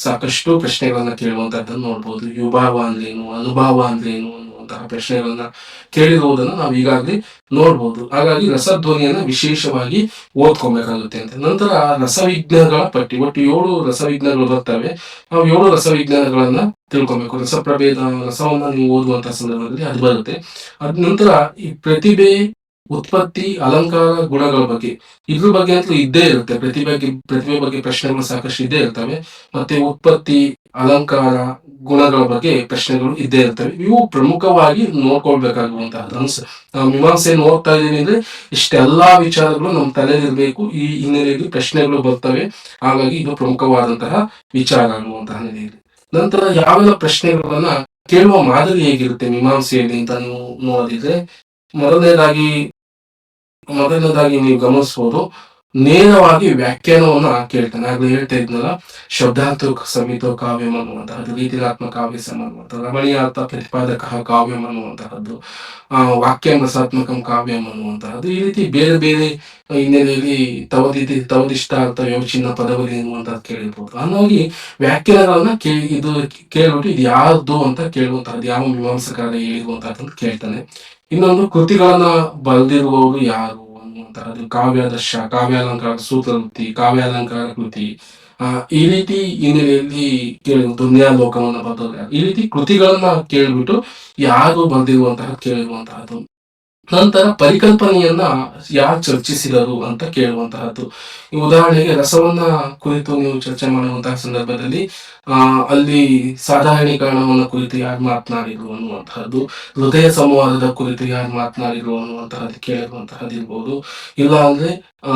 ಸಾಕಷ್ಟು ಪ್ರಶ್ನೆಗಳನ್ನ ಕೇಳುವಂತಹದ್ದನ್ನು ನೋಡ್ಬೋದು. ವಿಭಾವ ಅಂದ್ರೇನು, ಅನುಭಾವ ಅಂದ್ರೇನು ಅನ್ನುವಂತಹ ಪ್ರಶ್ನೆಗಳನ್ನ ಕೇಳಿರುವುದನ್ನ ನಾವು ಈಗಾಗಲೇ ನೋಡ್ಬೋದು. ಹಾಗಾಗಿ ರಸಧ್ವನಿಯನ್ನ ವಿಶೇಷವಾಗಿ ಓದ್ಕೊಬೇಕಾಗುತ್ತೆ ಅಂತ. ನಂತರ ರಸವಿಜ್ಞಾನಗಳ ಪಟ್ಟಿ, ಒಟ್ಟು 7 ರಸವಿಜ್ಞಾನಗಳು ಬರ್ತವೆ. ನಾವು 7 ರಸವಿಜ್ಞಾನಗಳನ್ನ ತಿಳ್ಕೊಬೇಕು. ರಸಪ್ರಭೇದ, ರಸವನ್ನ ನೀವು ಓದುವಂತಹ ಸಂದರ್ಭದಲ್ಲಿ ಅದು ಬರುತ್ತೆ. ಅದ್ ನಂತರ ಈ ಪ್ರತಿಭೆ, ಉತ್ಪತ್ತಿ, ಅಲಂಕಾರ, ಗುಣಗಳ ಬಗ್ಗೆ, ಇದ್ರ ಬಗ್ಗೆ ಅಂತೂ ಇದ್ದೇ ಇರುತ್ತೆ. ಪ್ರತಿಭೆ ಬಗ್ಗೆ ಪ್ರಶ್ನೆಗಳು ಸಾಕಷ್ಟು ಇದ್ದೇ ಇರ್ತವೆ. ಮತ್ತೆ ಉತ್ಪತ್ತಿ, ಅಲಂಕಾರ, ಗುಣಗಳ ಬಗ್ಗೆ ಪ್ರಶ್ನೆಗಳು ಇದ್ದೇ ಇರ್ತವೆ. ಇವು ಪ್ರಮುಖವಾಗಿ ನೋಡ್ಕೊಳ್ಬೇಕಾಗುವಂತಹದ್ದು. ನಾವು ಮೀಮಾಂಸೆಯನ್ನು ಓದ್ತಾ ಇದ್ದೀವಿ ಅಂದ್ರೆ ಇಷ್ಟೆಲ್ಲಾ ವಿಚಾರಗಳು ನಮ್ಮ ತಲೆಯಲ್ಲಿರ್ಬೇಕು. ಈ ಹಿನ್ನೆಲೆಯಲ್ಲಿ ಪ್ರಶ್ನೆಗಳು ಬರ್ತವೆ. ಹಾಗಾಗಿ ಇದು ಪ್ರಮುಖವಾದಂತಹ ವಿಚಾರ ಅನ್ನುವಂತಹ ಹಿನ್ನೆಲೆಯಲ್ಲಿ. ನಂತರ ಯಾವೆಲ್ಲ ಪ್ರಶ್ನೆಗಳನ್ನ ಕೇಳುವ ಮಾದರಿ ಹೇಗಿರುತ್ತೆ ಮೀಮಾಂಸೆಯಲ್ಲಿ ಅಂತ ನೀವು ನೋಡೋದಿದ್ರೆ, ಮೊದಲನೇದಾಗಿ ನೀವು ಗಮನಿಸಬಹುದು, ನೇರವಾಗಿ ವ್ಯಾಖ್ಯಾನವನ್ನ ಕೇಳ್ತಾನೆ. ಆಗ್ಲೇ ಹೇಳ್ತಾ ಇದ್ನಲ್ಲ, ಶಬ್ದಾರ್ಥೋ ಸಮಿತೋ ಕಾವ್ಯಂ ಅನ್ನುವಂತಹದ್ದು, ರೀತಿರಾತ್ಮಕ ಕಾವ್ಯ ಅನ್ನುವಂಥದ್ದು, ರಮಣೀಯಾರ್ಥ ಪ್ರತಿಪಾದಕ ಕಾವ್ಯಂ ಅನ್ನುವಂತಹದ್ದು, ವಾಕ್ಯಂ ರಸಾತ್ಮಕಂ ಕಾವ್ಯಂ ಅನ್ನುವಂತಹದ್ದು. ಈ ರೀತಿ ಬೇರೆ ಬೇರೆ ಹಿನ್ನೆಲೆಯಲ್ಲಿ ತವದಿಷ್ಟಾರ್ಥ ವ್ಯವಚಿನ್ನ ಪದವಲಿ ಎನ್ನುವಂತಹದ್ದು ಕೇಳಿರ್ಬೋದು. ಹಾಗಾಗಿ ವ್ಯಾಖ್ಯಾನಗಳನ್ನ ಕೇಳ್ಬಿಟ್ಟು ಇದು ಯಾರ್ದು ಅಂತ ಕೇಳುವಂತಹದ್ದು, ಯಾವ ಮೀಮಾಂಸಕಾರ ಹೇಳಿರುವಂತಹದ್ದು ಕೇಳ್ತಾನೆ. ಇನ್ನೊಂದು ಕೃತಿಗಳನ್ನ ಬರೆದಿರುವವರು ಯಾರು ಅನ್ನುವಂತಹದ್ದು, ಕಾವ್ಯಾದರ್ಶ, ಕಾವ್ಯಾಲಂಕಾರ ಸೂತ್ರವೃತ್ತಿ, ಕಾವ್ಯಾಲಂಕಾರ ಕೃತಿ, ಈ ರೀತಿ ಹಿನ್ನೆಲೆಯಲ್ಲಿ ದುನ್ಯಾಲೋಕವನ್ನ ಬರೆದವರು ಯಾರು, ಈ ರೀತಿ ಕೃತಿಗಳನ್ನ ಕೇಳ್ಬಿಟ್ಟು ಯಾರು ಬರೆದಿರುವಂತಹ ಕೇಳಿರುವಂತಹದ್ದು. ನಂತರ ಪರಿಕಲ್ಪನೆಯನ್ನ ಯಾರು ಚರ್ಚಿಸಿದರು ಅಂತ ಕೇಳುವಂತಹದ್ದು. ಈ ಉದಾಹರಣೆಗೆ ರಸವನ್ನ ಕುರಿತು ನೀವು ಚರ್ಚೆ ಮಾಡುವಂತಹ ಸಂದರ್ಭದಲ್ಲಿ ಅಲ್ಲಿ ಸಾಧಾರಣೀಕರಣವನ್ನ ಕುರಿತು ಯಾರು ಮಾತನಾಡಿದ್ರು ಅನ್ನುವಂತಹದ್ದು, ಹೃದಯ ಸಂವಾದದ ಕುರಿತು ಯಾರು ಮಾತನಾಡಿದ್ರು ಅನ್ನುವಂತಹದ್ದು ಕೇಳಿರುವಂತಹದ್ದು ಇರ್ಬೋದು. ಇಲ್ಲ ಅಂದ್ರೆ ಆ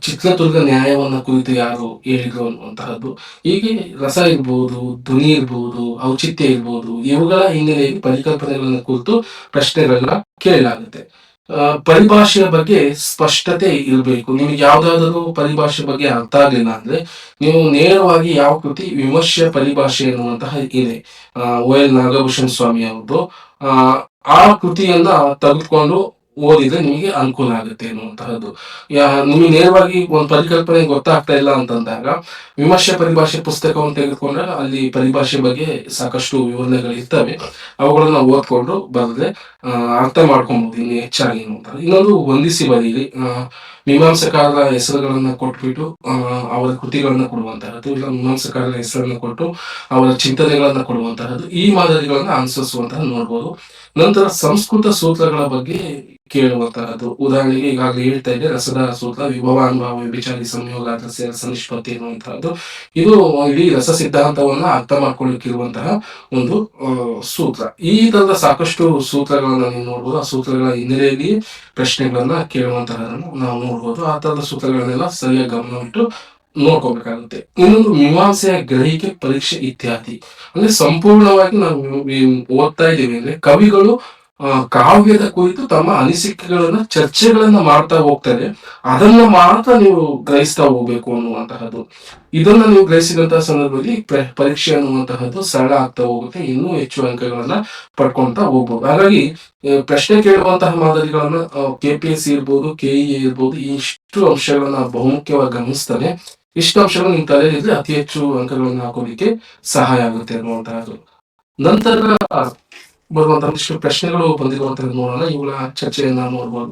ಚಿತ್ರದುರ್ಗ ನ್ಯಾಯವನ್ನ ಕುರಿತು ಯಾರು ಹೇಳಿದ್ರು ಅನ್ನುವಂತಹದ್ದು. ಹೀಗೆ ರಸ ಇರ್ಬೋದು, ಧ್ವನಿ ಇರ್ಬೋದು, ಔಚಿತ್ಯ ಇರ್ಬೋದು, ಇವುಗಳ ಹಿನ್ನೆಲೆಯಲ್ಲಿ ಪರಿಕಲ್ಪನೆಗಳನ್ನ ಕುರಿತು ಪ್ರಶ್ನೆಗಳನ್ನ ಕೇಳಲಾಗುತ್ತೆ. ಪರಿಭಾಷೆಯ ಬಗ್ಗೆ ಸ್ಪಷ್ಟತೆ ಇರಬೇಕು. ನಿಮಗೆ ಯಾವ್ದಾದ್ರು ಪರಿಭಾಷೆ ಬಗ್ಗೆ ಅರ್ಥ ಆಗ್ಲಿಲ್ಲ ಅಂದ್ರೆ ನೀವು ನೇರವಾಗಿ ಯಾವ ಕೃತಿ ವಿಮರ್ಶೆ ಪರಿಭಾಷೆ ಎನ್ನುವಂತಹ ಇದೆ, OL ನಾಗಭೂಷಣ್ ಸ್ವಾಮಿ ಅವ್ರದ್ದು, ಆ ಕೃತಿಯನ್ನ ತೆಗೆದುಕೊಂಡು ಓದಿದ್ರೆ ನಿಮಗೆ ಅನುಕೂಲ ಆಗುತ್ತೆ ಅನ್ನುವಂತಹದ್ದು. ನಿಮಗೆ ನೇರವಾಗಿ ಒಂದು ಪರಿಕಲ್ಪನೆ ಗೊತ್ತಾಗ್ತಾ ಇಲ್ಲ ಅಂತಂದಾಗ ವಿಮರ್ಶೆ ಪರಿಭಾಷೆ ಪುಸ್ತಕವನ್ನು ತೆಗೆದುಕೊಂಡ್ರೆ ಅಲ್ಲಿ ಪರಿಭಾಷೆ ಬಗ್ಗೆ ಸಾಕಷ್ಟು ವಿವರಣೆಗಳು ಇರ್ತವೆ. ಅವುಗಳನ್ನ ಓದ್ಕೊಂಡು ಬರೆದ್ರೆ ಅರ್ಥ ಮಾಡ್ಕೊಬಹುದು ಇನ್ನು ಹೆಚ್ಚಾಗಿ ಅಂತ. ಇನ್ನೊಂದು ಹೊಂದಿಸಿ ಬರೀರಿ. ಮೀಮಾಂಸಕಾರರ ಹೆಸರುಗಳನ್ನ ಕೊಟ್ಬಿಟ್ಟು ಅವರ ಕೃತಿಗಳನ್ನ ಕೊಡುವಂತಹದ್ದು, ಇಲ್ಲ ಮೀಮಾಂಸಕಾರರ ಹೆಸರನ್ನ ಕೊಟ್ಟು ಅವರ ಚಿಂತನೆಗಳನ್ನ ಕೊಡುವಂತಹದ್ದು, ಈ ಮಾದರಿಗಳನ್ನ ಅನುಸರಿಸುವಂತಹ ನೋಡ್ಬೋದು. ನಂತರ ಸಂಸ್ಕೃತ ಸೂತ್ರಗಳ ಬಗ್ಗೆ ಕೇಳುವಂತಹದ್ದು. ಉದಾಹರಣೆಗೆ ಈಗಾಗಲೇ ಹೇಳ್ತಾ ಇದ್ದೆ, ರಸದ ಸೂತ್ರ, ವಿಭವಾನುಭಾವ ವಿಚಾರಿ ಸಂಯೋಗ ರಸ ನಿಷ್ಪತ್ತಿ ಎನ್ನುವಂತಹದ್ದು. ಇದು ಇಡೀ ರಸ ಸಿದ್ಧಾಂತವನ್ನ ಅರ್ಥ ಮಾಡ್ಕೊಳ್ಳಿಕ್ಕಿರುವಂತಹ ಒಂದು ಸೂತ್ರ. ಈ ತರದ ಸಾಕಷ್ಟು ಸೂತ್ರಗಳನ್ನ ನೀವು ನೋಡ್ಬೋದು. ಆ ಸೂತ್ರಗಳ ಹಿನ್ನೆಲೆಯಲ್ಲಿ ಪ್ರಶ್ನೆಗಳನ್ನ ಕೇಳುವಂತಹದನ್ನು ನಾವು ನೋಡ್ಬೋದು. ಆ ತರದ ಸೂತ್ರಗಳನ್ನೆಲ್ಲ ಸರಿಯಾಗಿ ಗಮನವಿಟ್ಟು ನೋಡ್ಕೋಬೇಕಾಗುತ್ತೆ. ಇನ್ನೊಂದು ಮೀಮಾಂಸೆಯ ಗ್ರಹಿಕೆ ಪರೀಕ್ಷೆ ಇತ್ಯಾದಿ. ಅಂದ್ರೆ ಸಂಪೂರ್ಣವಾಗಿ ನಾವು ಓದ್ತಾ ಇದ್ದೀವಿ ಅಂದ್ರೆ ಕವಿಗಳು ಕಾವ್ಯದ ಕುರಿತು ತಮ್ಮ ಅನಿಸಿಕೆಗಳನ್ನ ಚರ್ಚೆಗಳನ್ನ ಮಾಡ್ತಾ ಹೋಗ್ತಾರೆ. ಅದನ್ನ ಮಾತ್ರ ನೀವು ಗ್ರಹಿಸ್ತಾ ಹೋಗ್ಬೇಕು ಅನ್ನುವಂತಹದ್ದು. ಇದನ್ನ ನೀವು ಗ್ರಹಿಸಿದಂತಹ ಸಂದರ್ಭದಲ್ಲಿ ಪರೀಕ್ಷೆ ಅನ್ನುವಂತಹದ್ದು ಸರಳ ಆಗ್ತಾ ಹೋಗುತ್ತೆ, ಇನ್ನೂ ಹೆಚ್ಚು ಅಂಕಗಳನ್ನ ಪಡ್ಕೊಂತಾ ಹೋಗ್ಬೋದು. ಹಾಗಾಗಿ ಪ್ರಶ್ನೆ ಕೇಳುವಂತಹ ಮಾದರಿಗಳನ್ನ KPSC ಇರ್ಬೋದು, KEA ಇರ್ಬೋದು, ಇಷ್ಟು ಅಂಶಗಳನ್ನ ಬಹುಮುಖ್ಯವಾಗಿ ಗಮನಿಸ್ತಾರೆ. ಇಷ್ಟು ಅಂಶಗಳು ನಿಮ್ ತಲೆಯಲ್ಲಿದ್ರೆ ಅತಿ ಹೆಚ್ಚು ಅಂಕಗಳನ್ನ ಹಾಕೋದಿಕ್ಕೆ ಸಹಾಯ ಆಗುತ್ತೆ ಅನ್ನುವಂತಹದ್ದು. ನಂತರ ಬರುವಂತಹ ಇಷ್ಟು ಪ್ರಶ್ನೆಗಳು ಬಂದಿರುವಂತದ್ದು ನೋಡೋಣ. ಇವುಗಳ ಚರ್ಚೆಯನ್ನ ನೋಡ್ಬೋದು.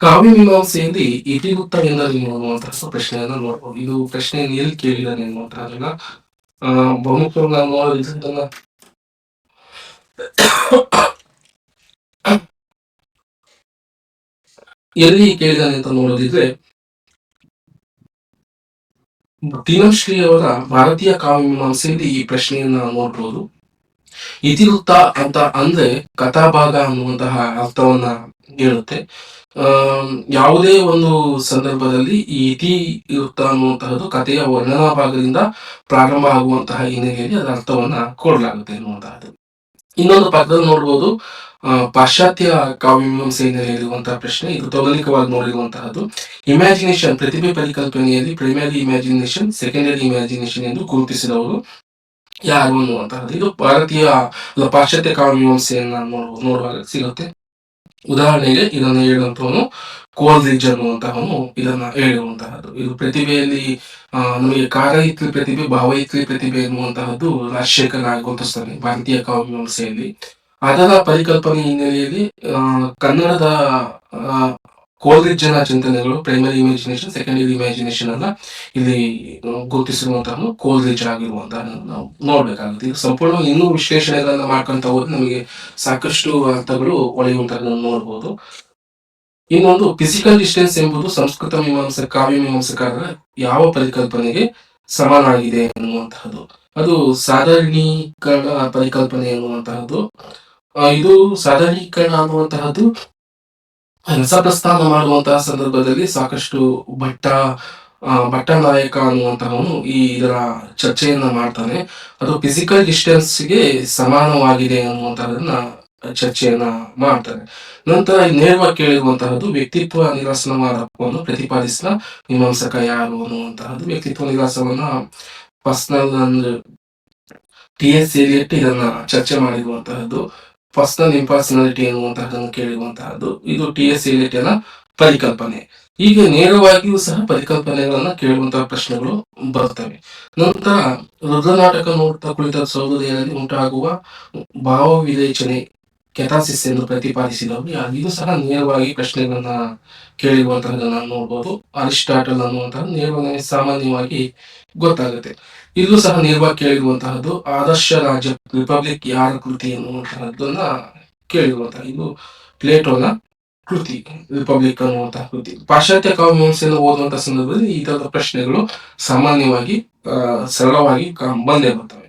ಕಾವ್ಯ ಮೀಮಾಂಸೆಯಲ್ಲಿ ಇತಿವೃತ್ತ ಎಂದರೆ ನೋಡುವಂತಹ ಪ್ರಶ್ನೆಯನ್ನ ನೋಡ್ಬೋದು. ಇದು ಪ್ರಶ್ನೆಯನ್ನು ಎಲ್ಲಿ ಕೇಳಿದಾನೆ ಅನ್ನುವಂತಹದನ್ನ ಬಹುಮುಖ್ಯವಾಗಿ ನಾವು ನೋಡೋದಿದ್ದನ್ನ ಎಲ್ಲಿ ಕೇಳಿದಾನೆ ಅಂತ ನೋಡೋದಿದ್ರೆ, ದಿನಶ್ರೀ ಅವರ ಭಾರತೀಯ ಕಾವ್ಯ ಮೀಮಾಂಸೆಯಲ್ಲಿ ಈ ಪ್ರಶ್ನೆಯನ್ನ ನೋಡ್ಬೋದು. ಇತಿವೃತ್ತ ಅಂತ ಅಂದ್ರೆ ಕಥಾಭಾಗ ಅನ್ನುವಂತಹ ಅರ್ಥವನ್ನ ಹೇಳುತ್ತೆ. ಯಾವುದೇ ಒಂದು ಸಂದರ್ಭದಲ್ಲಿ ಈ ಇತಿವೃತ್ತ ಅನ್ನುವಂತಹದ್ದು ಕಥೆಯ ವರ್ಣನಾ ಭಾಗದಿಂದ ಪ್ರಾರಂಭ ಆಗುವಂತಹ ಹಿನ್ನೆಲೆಯಲ್ಲಿ ಅದರ ಅರ್ಥವನ್ನ ಕೊಡಲಾಗುತ್ತೆ ಅನ್ನುವಂತಹದ್ದು. ಇನ್ನೊಂದು ಪಕ್ಕದಲ್ಲಿ ನೋಡ್ಬೋದು, ಪಾಶ್ಚಾತ್ಯ ಕಾವ್ಯ ಮೀಮಾಂಸೆ ಹಿನ್ನೆಲೆಯಲ್ಲಿರುವಂತಹ ಪ್ರಶ್ನೆ. ಇದು ತೌಲನಿಕವಾಗಿ ನೋಡಿರುವಂತಹದ್ದು. ಇಮ್ಯಾಜಿನೇಷನ್, ಪ್ರತಿಭೆ ಪರಿಕಲ್ಪನೆಯಲ್ಲಿ ಪ್ರೈಮರಿ ಇಮ್ಯಾಜಿನೇಷನ್, ಸೆಕೆಂಡರಿ ಇಮ್ಯಾಜಿನೇಷನ್ ಎಂದು ಗುರುತಿಸಿದವರು ಯಾರು ಅನ್ನುವಂತಹದ್ದು. ಇದು ಭಾರತೀಯ ಪಾಶ್ಚಾತ್ಯ ಕಾವ್ಯ ಮೀಮಾಂಸೆಯನ್ನ ನೋಡುವಾಗ ಸಿಗುತ್ತೆ. ಉದಾಹರಣೆಗೆ ಇದನ್ನು ಹೇಳುವಂತವನು ಕೋಲ್ರಿಡ್ಜ್ ಅನ್ನುವಂತಹವನು ಇದನ್ನ ಹೇಳುವಂತಹದ್ದು. ಇದು ಪ್ರತಿಭೆಯಲ್ಲಿ ನಮಗೆ ಕಾರಯಿತ್ರಿ ಪ್ರತಿಭೆ, ಭಾವಯಿತ್ರಿ ಪ್ರತಿಭೆ ಎನ್ನುವಂತಹದ್ದು ರಾಜಶೇಖರ್ ಗುರುತಿಸ್ತಾನೆ ಭಾರತೀಯ ಕಾವ್ಯ ಮೀಮಾಂಸೆಯಲ್ಲಿ. ಅದರ ಪರಿಕಲ್ಪನೆ ಹಿನ್ನೆಲೆಯಲ್ಲಿ ಕನ್ನಡದ ಕೋಲ್ರಿಡ್ಜ್ನ ಚಿಂತನೆಗಳು ಪ್ರೈಮರಿ ಇಮ್ಯಾಜಿನೇಷನ್, ಸೆಕೆಂಡರಿ ಇಮ್ಯಾಜಿನೇಷನ್ ಅನ್ನ ಇಲ್ಲಿ ಗುರುತಿಸಿರುವಂತಹ ಕೋಲ್ರಿಡ್ಜ್ ಆಗಿರುವಂತಹ ನಾವು ನೋಡ್ಬೇಕಾಗುತ್ತೆ. ಇದು ಸಂಪೂರ್ಣ ಇನ್ನೂ ವಿಶ್ಲೇಷಣೆಗಳನ್ನ ಮಾಡ್ಕೊಂತ ಹೋದ್ರೆ ನಮಗೆ ಸಾಕಷ್ಟು ಅರ್ಥಗಳು ಒಳೆಯುವಂತಹದನ್ನು ನೋಡ್ಬೋದು. ಇನ್ನೊಂದು ಫಿಸಿಕಲ್ ಡಿಸ್ಟೆನ್ಸ್ ಎಂಬುದು ಸಂಸ್ಕೃತ ಕಾವ್ಯ ಮೀಮಾಂಸಕಾರರ ಯಾವ ಪರಿಕಲ್ಪನೆಗೆ ಸಮಾನಾಗಿದೆ ಎನ್ನುವಂತಹದ್ದು. ಅದು ಸಾಧಾರಣೀಕರಣ ಪರಿಕಲ್ಪನೆ ಎನ್ನುವಂತಹದ್ದು. ಇದು ಸಾಧಾರಣೀಕರಣ ಅನ್ನುವಂತಹದ್ದು ರಸಪ್ರಸ್ಥಾನ ಮಾಡುವಂತಹ ಸಂದರ್ಭದಲ್ಲಿ ಸಾಕಷ್ಟು ಭಟ್ಟನಾಯಕ ಅನ್ನುವಂತಹವನು ಇದರ ಚರ್ಚೆಯನ್ನ ಮಾಡ್ತಾನೆ. ಅದು ಫಿಸಿಕಲ್ ಡಿಸ್ಟೆನ್ಸ್ಗೆ ಸಮಾನವಾಗಿದೆ ಅನ್ನುವಂತಹದನ್ನ ಚರ್ಚೆಯನ್ನ ಮಾಡ್ತಾರೆ. ನಂತರ ನೇರವಾಗಿ ಕೇಳಿರುವಂತಹದ್ದು ವ್ಯಕ್ತಿತ್ವ ನಿರಾಸನವಾದವನ್ನು ಪ್ರತಿಪಾದಿಸಿದ ಮೀಮಾಂಸಕ ಯಾರು ಅನ್ನುವಂತಹದ್ದು. ವ್ಯಕ್ತಿತ್ವ ನಿರಾಸವನ್ನ ಪರ್ಸನಲ್ ಅಂದ್ರೆ TS ಎಲಿಯಟ್ ಇದನ್ನ ಚರ್ಚೆ ಮಾಡಿರುವಂತಹದ್ದು. ಪರ್ಸನಲ್ ಇಂಪರ್ಸನಾಲಿಟಿ ಎನ್ನುವಂತಹದನ್ನು ಕೇಳಿರುವಂತಹದ್ದು. ಇದು TS ಎಲಿಯಟ್ನ ಪರಿಕಲ್ಪನೆ. ಹೀಗೆ ನೇರವಾಗಿಯೂ ಸಹ ಪರಿಕಲ್ಪನೆಗಳನ್ನ ಕೇಳುವಂತಹ ಪ್ರಶ್ನೆಗಳು ಬರ್ತವೆ. ನಂತರ ರುದ್ರನಾಟಕ ನೋಡ್ತಾ ಕುಳಿತ ಸಹೃದಯರಲ್ಲಿ ಉಂಟಾಗುವ ಭಾವ ವಿವೇಚನೆ ಕೆಥಾಸಿಸ್ ಎಂದು ಪ್ರತಿಪಾದಿಸಿದವರು ಯಾರು? ಇದು ಸಹ ನೇರವಾಗಿ ಪ್ರಶ್ನೆಗಳನ್ನ ಕೇಳಿರುವಂತಹದನ್ನ ನೋಡ್ಬೋದು. ಅರಿಸ್ಟಾಟಲ್ ಅನ್ನುವಂತಹ ನೇರವಾಗಿ ಸಾಮಾನ್ಯವಾಗಿ ಗೊತ್ತಾಗುತ್ತೆ. ಇದು ಸಹ ನೇರವಾಗಿ ಕೇಳಿರುವಂತಹದ್ದು ಆದರ್ಶ ರಾಜ್ಯ ರಿಪಬ್ಲಿಕ್ ಯಾರ ಕೃತಿ ಎನ್ನುವಂತಹದ್ದನ್ನ ಕೇಳಿರುವಂತಹ. ಇದು ಪ್ಲೇಟೋನ ಕೃತಿ ರಿಪಬ್ಲಿಕ್ ಅನ್ನುವಂತಹ ಕೃತಿ. ಪಾಶ್ಚಾತ್ಯ ಕಾವ್ಯ ಮೀಮಾಂಸೆಯನ್ನು ಓದುವಂತಹ ಸಂದರ್ಭದಲ್ಲಿ ಈ ತರದ ಪ್ರಶ್ನೆಗಳು ಸಾಮಾನ್ಯವಾಗಿ ಸರಳವಾಗಿ ಬಂದೇ ಬರ್ತವೆ.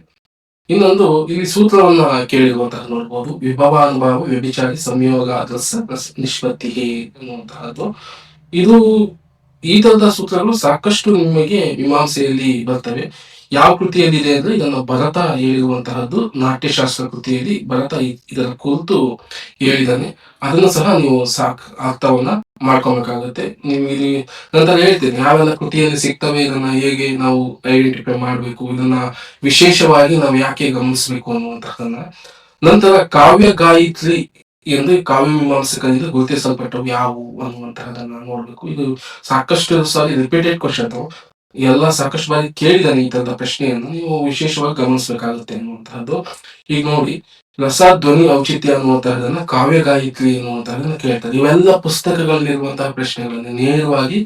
ಇನ್ನೊಂದು ಇಲ್ಲಿ ಸೂತ್ರವನ್ನ ಕೇಳಿರುವಂತಹ ನೋಡ್ಬೋದು. ವಿಭವ ಅನುಭವ ವ್ಯಭಿಚಾರಿ ಸಂಯೋಗ ಅದರ್ಸ ನಿಷ್ಪತ್ತಿ ಎನ್ನುವಂತಹದ್ದು. ಇದು ಈ ತರದ ಸೂತ್ರಗಳು ಸಾಕಷ್ಟು ನಿಮಗೆ ಮೀಮಾಂಸೆಯಲ್ಲಿ ಬರ್ತವೆ. ಯಾವ ಕೃತಿಯಲ್ಲಿದೆ ಅಂದ್ರೆ ಇದನ್ನು ಭರತ ಹೇಳಿರುವಂತಹದ್ದು. ನಾಟ್ಯಶಾಸ್ತ್ರ ಕೃತಿಯಲ್ಲಿ ಭರತ ಇದರ ಕುರಿತು ಹೇಳಿದ್ದಾನೆ. ಅದನ್ನು ಸಹ ನೀವು ಅರ್ಥವನ್ನ ಮಾಡ್ಕೊಬೇಕಾಗತ್ತೆ. ನೀವು ಇಲ್ಲಿ ನಂತರ ಹೇಳ್ತೇನೆ ಯಾವೆಲ್ಲ ಕೃತಿಯಲ್ಲಿ ಸಿಗ್ತವೆ, ಇದನ್ನ ಹೇಗೆ ನಾವು ಐಡೆಂಟಿಫೈ ಮಾಡ್ಬೇಕು, ಇದನ್ನ ವಿಶೇಷವಾಗಿ ನಾವು ಯಾಕೆ ಗಮನಿಸ್ಬೇಕು ಅನ್ನುವಂತಹದನ್ನ. ನಂತರ ಕಾವ್ಯ ಗಾಯತ್ರಿ ಎಂದು ಕಾವ್ಯ ಮೀಮಾಂಸಕರಿಂದ ಗುರುತಿಸಲ್ಪಟ್ಟವು ಯಾವುವು ಅನ್ನುವಂತಹದನ್ನ ನೋಡ್ಬೇಕು. ಇದು ಸಾಕಷ್ಟು ಸಾರಿ ರಿಪೀಟೆಡ್ ಕ್ವಶನ್, ಎಲ್ಲ ಸಾಕಷ್ಟು ಬಾರಿ ಕೇಳಿದಾನೆ ಈ ತರದ ಪ್ರಶ್ನೆಯನ್ನು, ನೀವು ವಿಶೇಷವಾಗಿ ಗಮನಿಸಬೇಕಾಗುತ್ತೆ ಅನ್ನುವಂತಹದ್ದು. ಈಗ ನೋಡಿ, ರಸ ಧ್ವನಿ ಔಚಿತ್ಯ ಅನ್ನುವಂತಹದನ್ನ ಕಾವ್ಯ ಗಾಯತ್ರಿ ಎನ್ನುವಂತಹದನ್ನ ಕೇಳ್ತಾರೆ. ಇವೆಲ್ಲ ಪುಸ್ತಕಗಳಲ್ಲಿರುವಂತಹ ಪ್ರಶ್ನೆಗಳನ್ನು ನೇರವಾಗಿ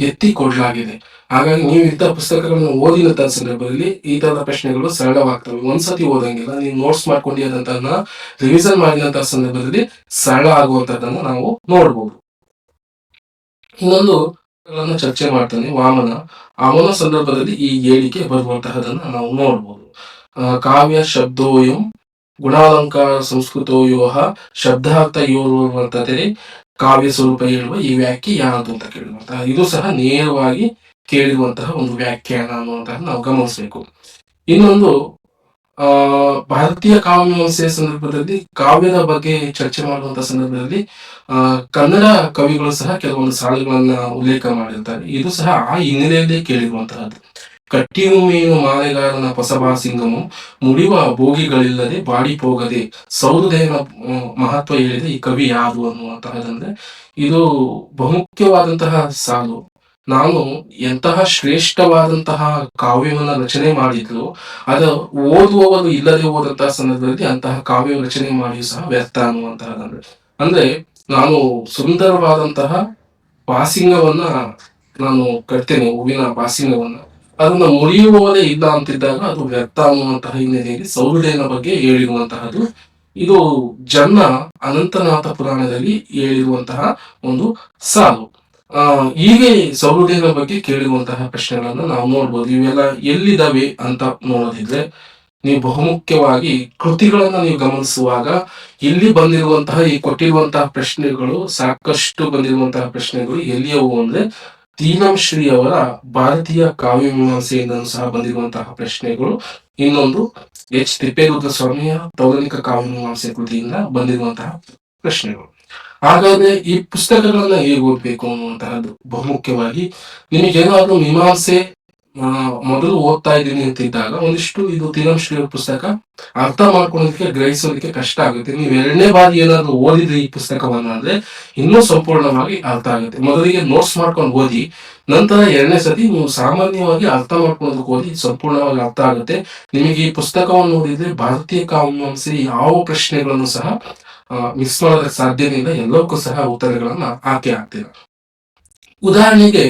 ಎತ್ತಿ ಕೊಡಲಾಗಿದೆ. ಹಾಗಾಗಿ ನೀವು ಇಂತಹ ಪುಸ್ತಕಗಳನ್ನು ಓದಿದಂತಹ ಸಂದರ್ಭದಲ್ಲಿ ಈ ತರದ ಪ್ರಶ್ನೆಗಳು ಸರಳವಾಗ್ತವೆ. ಒಂದ್ಸತಿ ಓದಂಗಿಲ್ಲ, ನೀವು ನೋಟ್ಸ್ ಮಾಡ್ಕೊಂಡಿರೋದಂತಹ ರಿವಿಷನ್ ಮಾಡಿದಂತಹ ಸಂದರ್ಭದಲ್ಲಿ ಸರಳ ಆಗುವಂತಹದನ್ನ ನಾವು ನೋಡ್ಬೋದು. ಇನ್ನೊಂದು ಚರ್ಚೆ ಮಾಡ್ತಾನೆ ವಾಮನ. ಅವನ ಸಂದರ್ಭದಲ್ಲಿ ಈ ಹೇಳಿಕೆ ಬರುವಂತಹದನ್ನ ನಾವು ನೋಡ್ಬೋದು. ಕಾವ್ಯ ಶಬ್ದೋಯಂ ಗುಣಾಲಂಕಾರ ಸಂಸ್ಕೃತೋಯೋಹ ಶಬ್ದಾರ್ಥ ಯೋರುವಂತದೆ ಕಾವ್ಯ ಸ್ವರೂಪ ಹೇಳುವ ಈ ವ್ಯಾಖ್ಯೆ ಯಾವುದು ಅಂತ ಕೇಳುವಂತಹ. ಇದು ಸಹ ನೇರವಾಗಿ ಕೇಳಿರುವಂತಹ ಒಂದು ವ್ಯಾಖ್ಯಾನ ಅನ್ನುವಂತಹ ನಾವು ಗಮನಿಸಬೇಕು. ಇನ್ನೊಂದು ಆ ಭಾರತೀಯ ಕಾವ್ಯಮೀಮಾಂಸೆಯ ಸಂದರ್ಭದಲ್ಲಿ ಕಾವ್ಯದ ಬಗ್ಗೆ ಚರ್ಚೆ ಮಾಡುವಂತ ಸಂದರ್ಭದಲ್ಲಿ ಆ ಕನ್ನಡ ಕವಿಗಳು ಸಹ ಕೆಲವೊಂದು ಸಾಲುಗಳನ್ನ ಉಲ್ಲೇಖ ಮಾಡಿರ್ತಾರೆ. ಇದು ಸಹ ಆ ಹಿನ್ನೆಲೆಯಲ್ಲೇ ಕೇಳಿರುವಂತಹದ್ದು. ಕಟ್ಟಿಯು ಮೀನು ಮಾಲೆಗಾರನ ಪೊಸಬಾಸಿಂಗಮು ಮುಡಿವ ಭೋಗಿಗಳಿಲ್ಲದೆ ಬಾಡಿಪೋಗದೆ ಸೌಹೃದಯನ ಮಹತ್ವ ಹೇಳಿದ ಈ ಕವಿ ಯಾರು ಅನ್ನುವಂತಹದಂದ್ರೆ ಇದು ಬಹುಮುಖ್ಯವಾದಂತಹ ಸಾಲು. ನಾನು ಎಂತಹ ಶ್ರೇಷ್ಠವಾದಂತಹ ಕಾವ್ಯವನ್ನ ರಚನೆ ಮಾಡಿದ್ರು ಅದು ಓದುವವರು ಇಲ್ಲದೆ ಹೋದಂತಹ ಸಂದರ್ಭದಲ್ಲಿ ಅಂತಹ ಕಾವ್ಯ ರಚನೆ ಮಾಡಿಯೂ ಸಹ ವ್ಯರ್ಥ ಅನ್ನುವಂತಹದಂದ್ರೆ ಅಂದ್ರೆ ನಾನು ಸುಂದರವಾದಂತಹ ಬಾಸಿಂಗವನ್ನ ನಾನು ಕಟ್ತೇನೆ, ಹೂವಿನ ಬಾಸಿಂಗವನ್ನ ಅದನ್ನ ಮುರಿಯುವವರೇ ಇಲ್ಲ ಅಂತಿದ್ದಾಗ ಅದು ವ್ಯರ್ಥ ಅನ್ನುವಂತಹ ಹಿನ್ನೆಲೆಯಲ್ಲಿ ಸೌಹೃದಯನ ಬಗ್ಗೆ ಹೇಳಿರುವಂತಹದ್ದು. ಇದು ಜನ್ನ ಅನಂತನಾಥ ಪುರಾಣದಲ್ಲಿ ಹೇಳಿರುವಂತಹ ಒಂದು ಸಾಲು. ಹೀಗೆ ಸೌಹೃದಯನ ಬಗ್ಗೆ ಕೇಳಿರುವಂತಹ ಪ್ರಶ್ನೆಗಳನ್ನ ನಾವು ನೋಡ್ಬೋದು. ಇವೆಲ್ಲ ಎಲ್ಲಿದಾವೆ ಅಂತ ನೋಡೋದಿದ್ರೆ ನೀವು ಬಹುಮುಖ್ಯವಾಗಿ ಕೃತಿಗಳನ್ನ ನೀವು ಗಮನಿಸುವಾಗ ಇಲ್ಲಿ ಬಂದಿರುವಂತಹ ಈ ಕೊಟ್ಟಿರುವಂತಹ ಪ್ರಶ್ನೆಗಳು ಸಾಕಷ್ಟು ಬಂದಿರುವಂತಹ ಪ್ರಶ್ನೆಗಳು ಎಲ್ಲಿಯವು ಅಂದ್ರೆ ತೀನಂ ಶ್ರೀ ಅವರ ಭಾರತೀಯ ಕಾವ್ಯ ಮೀಮಾಂಸೆಯಿಂದ ಸಹ ಬಂದಿರುವಂತಹ ಪ್ರಶ್ನೆಗಳು. ಇನ್ನೊಂದು ತಿಪ್ಪೇರುದ್ರ ಸ್ವಾಮಿಯ ತೌಲನಿಕ ಕಾವ್ಯ ಮೀಮಾಂಸೆ ಕೃತಿಯಿಂದ ಬಂದಿರುವಂತಹ ಪ್ರಶ್ನೆಗಳು. ಹಾಗಾದ್ರೆ ಈ ಪುಸ್ತಕಗಳನ್ನ ಹೇಗೆ ಓದ್ಬೇಕು ಅನ್ನುವಂತಹದ್ದು ಬಹುಮುಖ್ಯವಾಗಿ ನಿಮಗೇನಾದ್ರೂ ಮೀಮಾಂಸೆ ಮೊದಲು ಓದ್ತಾ ಇದ್ದೀನಿ ಅಂತಿದ್ದಾಗ ಒಂದಿಷ್ಟು ಇದು ತೀನಂ ಶ್ರೀ ಪುಸ್ತಕ ಅರ್ಥ ಮಾಡ್ಕೊಳ್ಳೋದಕ್ಕೆ ಗ್ರಹಿಸೋದಕ್ಕೆ ಕಷ್ಟ ಆಗುತ್ತೆ. ನೀವು ಎರಡನೇ ಬಾರಿ ಏನಾದ್ರು ಓದಿದ್ರೆ ಈ ಪುಸ್ತಕವನ್ನ ಅಂದ್ರೆ ಇನ್ನೂ ಸಂಪೂರ್ಣವಾಗಿ ಅರ್ಥ ಆಗುತ್ತೆ. ಮೊದಲಿಗೆ ನೋಟ್ಸ್ ಮಾಡ್ಕೊಂಡು ಓದಿ, ನಂತರ ಎರಡನೇ ಸತಿ ನೀವು ಸಾಮಾನ್ಯವಾಗಿ ಅರ್ಥ ಮಾಡ್ಕೊಳ್ಳೋದಕ್ಕೆ ಓದಿ ಸಂಪೂರ್ಣವಾಗಿ ಅರ್ಥ ಆಗುತ್ತೆ. ನಿಮಗೆ ಈ ಪುಸ್ತಕವನ್ನು ಓದಿದ್ರೆ ಭಾರತೀಯ ಕಾವ್ಯಮೀಮಾಂಸೆ ಯಾವ ಪ್ರಶ್ನೆಗಳನ್ನು ಸಹ ಮಿಸ್ ಮಾಡೋದಕ್ಕೆ ಸಾಧ್ಯನೇ ಇಲ್ಲ. ಎಲ್ಲಕ್ಕೂ ಸಹ ಉತ್ತರಗಳನ್ನ ಆಕೆ ಆಗ್ತೀರ. ಉದಾಹರಣೆಗೆ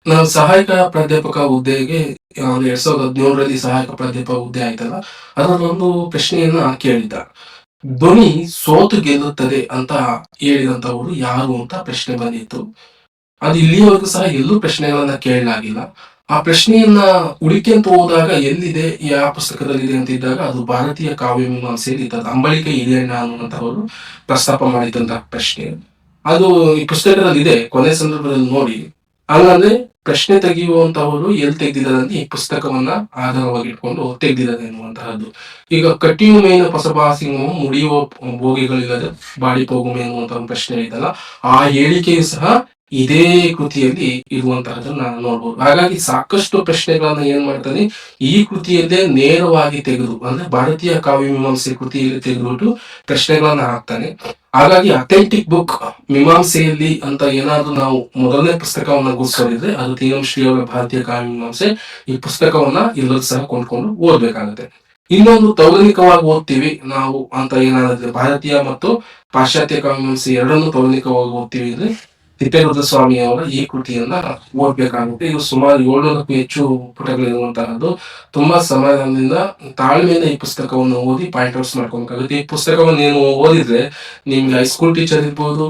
ನಾನು ಸಹಾಯಕ ಪ್ರಾಧ್ಯಾಪಕ ಹುದ್ದೆಗೆ 2017ರಲ್ಲಿ ಸಹಾಯಕ ಪ್ರಾಧ್ಯಾಪಕ ಹುದ್ದೆ ಆಯ್ತಲ್ಲ, ಅದರಲ್ಲೊಂದು ಪ್ರಶ್ನೆಯನ್ನ ಕೇಳಿದ್ದ. ಧ್ವನಿ ಸೋತು ಗೆಲ್ಲುತ್ತದೆ ಅಂತ ಹೇಳಿದಂತವರು ಯಾರು ಅಂತ ಪ್ರಶ್ನೆ ಬಂದಿತ್ತು. ಅದು ಇಲ್ಲಿಯವರೆಗೂ ಸಹ ಎಲ್ಲೂ ಪ್ರಶ್ನೆಗಳನ್ನ ಕೇಳಲಾಗಿಲ್ಲ. ಆ ಪ್ರಶ್ನೆಯನ್ನ ಹುಡುಕಿಂತ ಹೋದಾಗ ಎಲ್ಲಿದೆ, ಯಾವ ಪುಸ್ತಕದಲ್ಲಿದೆ ಅಂತಿದ್ದಾಗ ಅದು ಭಾರತೀಯ ಕಾವ್ಯ ಮೀಮಾಂಸೆಯಲ್ಲಿ ಇದ್ದದ್ದು. ಅಂಬಳಿಕೆ ಹಿರಿಯಣ್ಣ ಅನ್ನುವಂಥವರು ಪ್ರಸ್ತಾಪ ಮಾಡಿದಂತಹ ಪ್ರಶ್ನೆ ಅದು ಈ ಪುಸ್ತಕದಲ್ಲಿ ಇದೆ. ಕೊನೆ ಸಂದರ್ಭದಲ್ಲಿ ನೋಡಿ, ಹಂಗಂದ್ರೆ ಪ್ರಶ್ನೆ ತೆಗೆಯುವಂತವರು ಎಲ್ಲಿ ತೆಗೆದಿದ್ದಾರೆ ಈ ಪುಸ್ತಕವನ್ನ ಆಧಾರವಾಗಿ ಇಟ್ಕೊಂಡು ತೆಗೆದಿದ್ದಾರೆ ಎನ್ನುವಂತಹದ್ದು. ಈಗ ಕಟ್ಟಿಯು ಮೇನು ಪೊಸಬಾಸಿಂಗವು ಮುಡಿಯುವ ಭೋಗಿಗಳಿಲ್ಲದೆ ಬಾಡಿ ಹೋಗುಮೆ ಎನ್ನುವಂತಹ ಒಂದು ಪ್ರಶ್ನೆ ಇದಲ್ಲ, ಆ ಹೇಳಿಕೆಯು ಸಹ ಇದೇ ಕೃತಿಯಲ್ಲಿ ಇರುವಂತಹದನ್ನ ನೋಡ್ಬೋದು. ಹಾಗಾಗಿ ಸಾಕಷ್ಟು ಪ್ರಶ್ನೆಗಳನ್ನ ಏನ್ ಮಾಡ್ತಾನೆ ಈ ಕೃತಿಯಲ್ಲೇ ನೇರವಾಗಿ ತೆಗೆದು ಅಂದ್ರೆ ಭಾರತೀಯ ಕಾವ್ಯ ಮೀಮಾಂಸೆ ಕೃತಿಯಲ್ಲಿ ತೆಗೆದುಬಿಟ್ಟು ಪ್ರಶ್ನೆಗಳನ್ನ ಹಾಕ್ತಾನೆ. ಹಾಗಾಗಿ ಅಥೆಂಟಿಕ್ ಬುಕ್ ಮೀಮಾಂಸೆಯಲ್ಲಿ ಅಂತ ಏನಾದ್ರು ನಾವು ಮೊದಲನೇ ಪುಸ್ತಕವನ್ನ ಗುರುತಿಸೋದಿದ್ರೆ ಅದು ತೀನಂ ಶ್ರೀ ಅವರ ಭಾರತೀಯ ಕಾವ್ಯ ಮೀಮಾಂಸೆ. ಈ ಪುಸ್ತಕವನ್ನ ಎಲ್ಲರೂ ಸಹ ಕೊಂಡ್ಕೊಂಡು ಓದ್ಬೇಕಾಗುತ್ತೆ. ಇನ್ನೊಂದು ತೌಲನಿಕವಾಗಿ ಓದ್ತೀವಿ ನಾವು ಅಂತ ಏನಾದ್ರೆ ಭಾರತೀಯ ಮತ್ತು ಪಾಶ್ಚಾತ್ಯ ಕಾವ್ಯ ಮೀಮಾಂಸೆ ಎರಡನ್ನೂ ತೌಲನಿಕವಾಗಿ ಓದ್ತೀವಿ ಅಂದ್ರೆ ತಿಪ್ಪೇರುದ್ರ ಸ್ವಾಮಿ ಅವರ ಈ ಕೃತಿಯನ್ನ ಓದ್ಬೇಕಾಗುತ್ತೆ. ಇದು ಸುಮಾರು 700ಕ್ಕೂ ಹೆಚ್ಚು ಪುಟಗಳಿರುವಂತಹದ್ದು. ತುಂಬಾ ಸಮಾಧಾನದಿಂದ ತಾಳ್ಮೆಯಿಂದ ಈ ಪುಸ್ತಕವನ್ನು ಓದಿ ಪಾಯಿಂಟ್ ಔಟ್ಸ್ ಮಾಡ್ಕೊಬೇಕಾಗುತ್ತೆ. ಈ ಪುಸ್ತಕವನ್ನು ನೀವು ಓದಿದ್ರೆ ನಿಮ್ಗೆ ಹೈಸ್ಕೂಲ್ ಟೀಚರ್ ಇರ್ಬೋದು,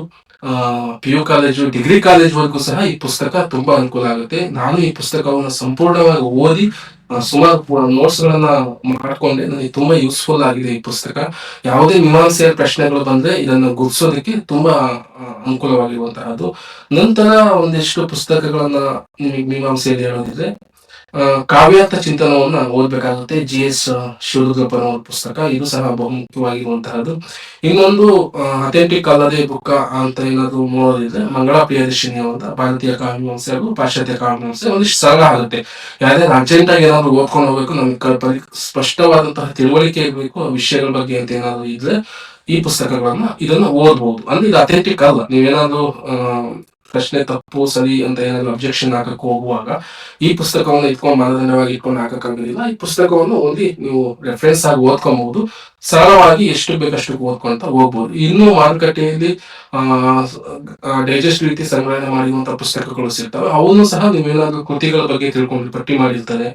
PU ಕಾಲೇಜು, ಡಿಗ್ರಿ ಕಾಲೇಜ್ ವರೆಗೂ ಸಹ ಈ ಪುಸ್ತಕ ತುಂಬಾ ಅನುಕೂಲ ಆಗುತ್ತೆ. ನಾನು ಈ ಪುಸ್ತಕವನ್ನು ಸಂಪೂರ್ಣವಾಗಿ ಓದಿ ಸುಮಾರು ನೋಟ್ಸ್ ಗಳನ್ನ ಮಾಡ್ಕೊಂಡೆ. ನನಗೆ ತುಂಬಾ ಯೂಸ್ಫುಲ್ ಆಗಿದೆ ಈ ಪುಸ್ತಕ. ಯಾವುದೇ ಮೀಮಾಂಸೆಯ ಪ್ರಶ್ನೆಗಳು ಬಂದ್ರೆ ಇದನ್ನು ಗುರ್ಸೋದಕ್ಕೆ ತುಂಬಾ ಅನುಕೂಲವಾಗಿರುವಂತಹದ್ದು. ನಂತರ ಒಂದಿಷ್ಟು ಪುಸ್ತಕಗಳನ್ನ ನಿಮಗೆ ಮೀಮಾಂಸೆಯಲ್ಲಿ ಹೇಳೋದಿದ್ರೆ ಕಾವ್ಯಾರ್ಥ ಚಿಂತನವನ್ನ ಓದ್ಬೇಕಾಗುತ್ತೆ. GS ಶಿವರುದ್ರಪ್ಪನವರ ಪುಸ್ತಕ. ಇದು ಸಹ ಬಹುಮುಖ್ಯವಾಗಿರುವಂತಹದ್ದು. ಇನ್ನೊಂದು ಅಥೆಂಟಿಕ್ ಅಲ್ಲದೆ ಬುಕ್ಕ ಅಂತ ಏನಾದ್ರು ನೋಡೋದಿದ್ರೆ ಮಂಗಳಾ ಪ್ರಿಯದರ್ಶಿನಿ ಅವರ ಭಾರತೀಯ ಕಾವ್ಯಮೀಮಾಂಸೆ ಹಾಗೂ ಪಾಶ್ಚಾತ್ಯ ಕಾವ್ಯಮೀಮಾಂಸೆ ಒಂದಿಷ್ಟು ಸರಳ ಆಗುತ್ತೆ. ಯಾವ್ದಾದ್ರು ಅರ್ಜೆಂಟ್ ಆಗಿ ಏನಾದ್ರು ಓದ್ಕೊಂಡು ಹೋಗ್ಬೇಕು, ನಮ್ಗೆ ಸ್ಪಷ್ಟವಾದಂತಹ ತಿಳುವಳಿಕೆ ಇರಬೇಕು ಆ ವಿಷಯಗಳ ಬಗ್ಗೆ ಅಂತ ಏನಾದ್ರು ಇದ್ರೆ ಈ ಪುಸ್ತಕಗಳನ್ನ ಇದನ್ನ ಓದ್ಬಹುದು. ಅಂದ್ರೆ ಇದು ಅಥೆಂಟಿಕ್ ಅಲ್ಲ. ನೀವೇನಾದ್ರು ಪ್ರಶ್ನೆ ತಪ್ಪು ಸರಿ ಅಂತ ಏನಾದ್ರು ಅಬ್ಜೆಕ್ಷನ್ ಹಾಕಕ್ ಹೋಗುವಾಗ ಈ ಪುಸ್ತಕವನ್ನು ಇಟ್ಕೊಂಡು ಮಾನದಂಡವಾಗಿ ಇಟ್ಕೊಂಡು ಹಾಕಕ್ಕಾಗೋದಿಲ್ಲ. ಈ ಪುಸ್ತಕವನ್ನು ಓದಿ ನೀವು ರೆಫರೆನ್ಸ್ ಆಗಿ ಓದ್ಕೊಬಹುದು. ಸರಳವಾಗಿ ಎಷ್ಟು ಬೇಕಷ್ಟು ಓದ್ಕೊಂತ ಹೋಗ್ಬೋದು. ಇನ್ನು ಮಾರುಕಟ್ಟೆಯಲ್ಲಿ ಡೈಜೆಸ್ಟ್ ರೀತಿ ಸಂಗ್ರಹಣೆ ಮಾಡಿರುವಂತಹ ಪುಸ್ತಕಗಳು ಸಿಗ್ತವೆ. ಅವನ್ನು ಸಹ ನೀವೇನಾದ್ರೂ ಕೃತಿಗಳ ಬಗ್ಗೆ ತಿಳ್ಕೊಂಡು ಪಟ್ಟಿ ಮಾಡಿರ್ತಾರೆ,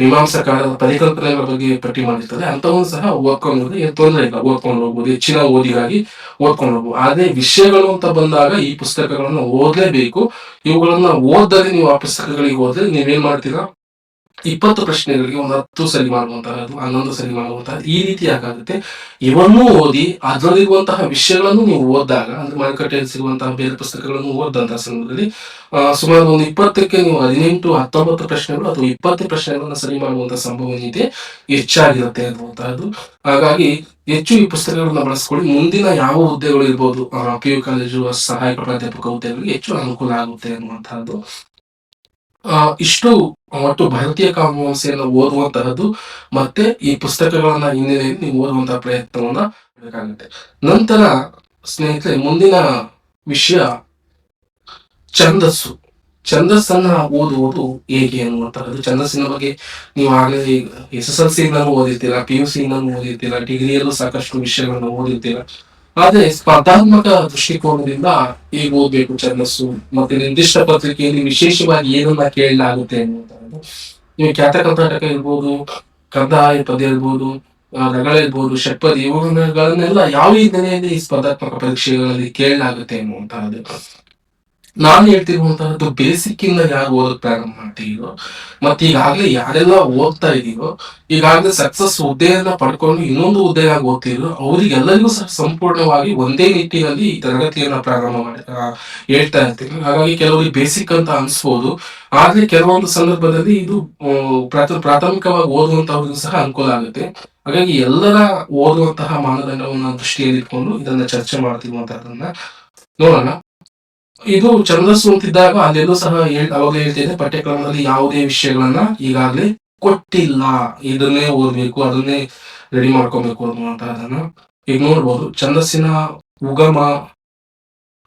ಮೀಮಾಂಸಕಾರರ ಪರಿಕಲ್ಪನೆಗಳ ಬಗ್ಗೆ ಪಟ್ಟಿ ಮಾಡಿರ್ತಾರೆ, ಅಂತವನ್ನು ಸಹ ಓದ್ಕೊಂಡು ಹೋದ್ರೆ ಏನು ತೊಂದರೆ ಇಲ್ಲ, ಓದ್ಕೊಂಡು ಹೋಗ್ಬೋದು. ಹೆಚ್ಚಿನ ಓದಿಗಾಗಿ ಓದ್ಕೊಂಡು ಹೋಗ್ಬೋದು. ಆದ್ರೆ ವಿಷಯಗಳು ಅಂತ ಬಂದಾಗ ಈ ಪುಸ್ತಕಗಳನ್ನು ಓದಲೇಬೇಕು. ಇವುಗಳನ್ನ ಓದದೆ ನೀವು ಆ ಪುಸ್ತಕಗಳಿಗೆ ಹೋದ್ರೆ ನೀವೇನ್ ಮಾಡ್ತೀರಾ, 20 ಪ್ರಶ್ನೆಗಳಿಗೆ ಒಂದು 10 ಸರಿ ಮಾಡುವಂತಹದ್ದು, 11 ಸರಿ ಮಾಡುವಂತಹದ್ದು, ಈ ರೀತಿ ಯಾಕಾಗುತ್ತೆ, ಇವನ್ನೂ ಓದಿ ಅದರಲ್ಲಿರುವಂತಹ ವಿಷಯಗಳನ್ನು ನೀವು ಓದಿದಾಗ, ಅಂದ್ರೆ ಮಾರುಕಟ್ಟೆಯಲ್ಲಿ ಸಿಗುವಂತಹ ಬೇರೆ ಪುಸ್ತಕಗಳನ್ನು ಓದಂತಹ ಸಂದರ್ಭದಲ್ಲಿ ಸುಮಾರು ಒಂದು 20ಕ್ಕೆ ನೀವು 18, 19 ಪ್ರಶ್ನೆಗಳು ಅಥವಾ 20 ಪ್ರಶ್ನೆಗಳನ್ನ ಸರಿ ಮಾಡುವಂತಹ ಸಂಭವನೀಯತೆ ಹೆಚ್ಚಾಗಿರುತ್ತೆ ಅನ್ನುವಂತಹದ್ದು. ಹಾಗಾಗಿ ಹೆಚ್ಚು ಈ ಪುಸ್ತಕಗಳನ್ನ ಬಳಸ್ಕೊಳ್ಳಿ. ಮುಂದಿನ ಯಾವ ಹುದ್ದೆಗಳು ಇರ್ಬೋದು, PU ಕಾಲೇಜು ಸಹಾಯಕ ಪ್ರಾಧ್ಯಾಪಕ ಹುದ್ದೆಗಳಿಗೆ ಹೆಚ್ಚು ಅನುಕೂಲ ಆಗುತ್ತೆ ಅನ್ನುವಂತಹದ್ದು. ಇಷ್ಟು ಒಟ್ಟು ಭಾರತೀಯ ಕಾವ್ಯಮೀಮಾಂಸೆಯನ್ನು ಓದುವಂತಹದ್ದು, ಮತ್ತೆ ಈ ಪುಸ್ತಕಗಳನ್ನ ಹಿನ್ನೆಲೆಯಲ್ಲಿ ನೀವು ಓದುವಂತಹ ಪ್ರಯತ್ನವನ್ನ ಬೇಕಾಗುತ್ತೆ. ನಂತರ ಸ್ನೇಹಿತರೆ, ಮುಂದಿನ ವಿಷಯ ಛಂದಸ್ಸು. ಛಂದಸ್ಸನ್ನ ಓದುವುದು ಹೇಗೆ ಅನ್ನುವಂತಹದ್ದು. ಛಂದಸ್ಸಿನ ಬಗ್ಗೆ ನೀವು ಆಗಲೇ SSLC ಇಂದನೂ ಓದಿರ್ತೀರಾ, PUC ಇಂದನೂ ಓದಿರ್ತೀರಾ, ಡಿಗ್ರಿಯಲ್ಲೂ ಸಾಕಷ್ಟು ವಿಷಯಗಳನ್ನು ಓದಿರ್ತೀರಾ. ಆದ್ರೆ ಸ್ಪರ್ಧಾತ್ಮಕ ದೃಷ್ಟಿಕೋನದಿಂದ ಹೇಗೆ ಓದ್ಬೇಕು ಛಂದಸ್ಸು, ಮತ್ತೆ ನಿರ್ದಿಷ್ಟ ಪತ್ರಿಕೆಯಲ್ಲಿ ವಿಶೇಷವಾಗಿ ಏನನ್ನ ಕೇಳಲಾಗುತ್ತೆ ಅನ್ನುವಂಥದ್ದು. ನೀವು ಖ್ಯಾತ ಕರ್ನಾಟಕ ಇರ್ಬೋದು, ಕಂದಾಯ ಪದ್ಯ ಇರ್ಬೋದು, ರಗಳ ಇರ್ಬೋದು, ಷಟ್ಪದಿ, ಇವುಗಳನ್ನೆಲ್ಲ ಯಾವ ಹಿನ್ನೆಲೆಯಲ್ಲಿ ಈ ಸ್ಪರ್ಧಾತ್ಮಕ ಪರೀಕ್ಷೆಗಳಲ್ಲಿ ಕೇಳಲಾಗುತ್ತೆ ಅನ್ನುವಂತಹದ್ದು. ನಾನು ಹೇಳ್ತಿರುವಂತಹದ್ದು ಬೇಸಿಕ್ ಇಂದ ಯಾರು ಓದಕ್ ಪ್ರಾರಂಭ ಮಾಡ್ತೀರೋ, ಮತ್ತೆ ಈಗಾಗ್ಲೇ ಯಾರೆಲ್ಲ ಓದ್ತಾ ಇದೀರೋ, ಈಗಾಗಲೇ ಸಕ್ಸಸ್ ಹುದ್ದೆಯನ್ನ ಪಡ್ಕೊಂಡು ಇನ್ನೊಂದು ಹುದ್ದೆಯಾಗಿ ಓದ್ತಿರೋ, ಅವರಿಗೆಲ್ಲರಿಗೂ ಸಹ ಸಂಪೂರ್ಣವಾಗಿ ಒಂದೇ ನಿಟ್ಟಿನಲ್ಲಿ ಈ ತರಗತಿಯನ್ನ ಪ್ರಾರಂಭ ಮಾಡಿ ಹೇಳ್ತಾ ಇರ್ತೀನಿ. ಹಾಗಾಗಿ ಕೆಲವರಿಗೆ ಬೇಸಿಕ್ ಅಂತ ಅನ್ಸ್ಬೋದು, ಆದ್ರೆ ಕೆಲವೊಂದು ಸಂದರ್ಭದಲ್ಲಿ ಇದು ಪ್ರಾಥಮಿಕವಾಗಿ ಓದುವಂತವ್ರಿಗೂ ಸಹ ಅನುಕೂಲ ಆಗುತ್ತೆ. ಹಾಗಾಗಿ ಎಲ್ಲರ ಓದುವಂತಹ ಮಾನದಂಡವನ್ನ ದೃಷ್ಟಿಯಲ್ಲಿ ಇಟ್ಕೊಂಡು ಇದನ್ನ ಚರ್ಚೆ ಮಾಡ್ತಿರುವಂತಹದನ್ನ ನೋಡೋಣ. ಇದು ಛಂದಸ್ಸು ಅಂತಿದ್ದಾಗ ಅಲ್ಲೆಲ್ಲೂ ಸಹ ಅವಾಗಲೇ ಹೇಳ್ತಿದ್ದೆ, ಪಠ್ಯಕ್ರಮದಲ್ಲಿ ಯಾವುದೇ ವಿಷಯಗಳನ್ನ ಈಗಾಗಲೇ ಕೊಟ್ಟಿಲ್ಲ, ಇದನ್ನೇ ಓದ್ಬೇಕು, ಅದನ್ನೇ ರೆಡಿ ಮಾಡ್ಕೊಬೇಕು ಅನ್ನುವಂತಹದನ್ನ ಈಗ ನೋಡ್ಬೋದು. ಛಂದಸ್ಸಿನ ಉಗಮ,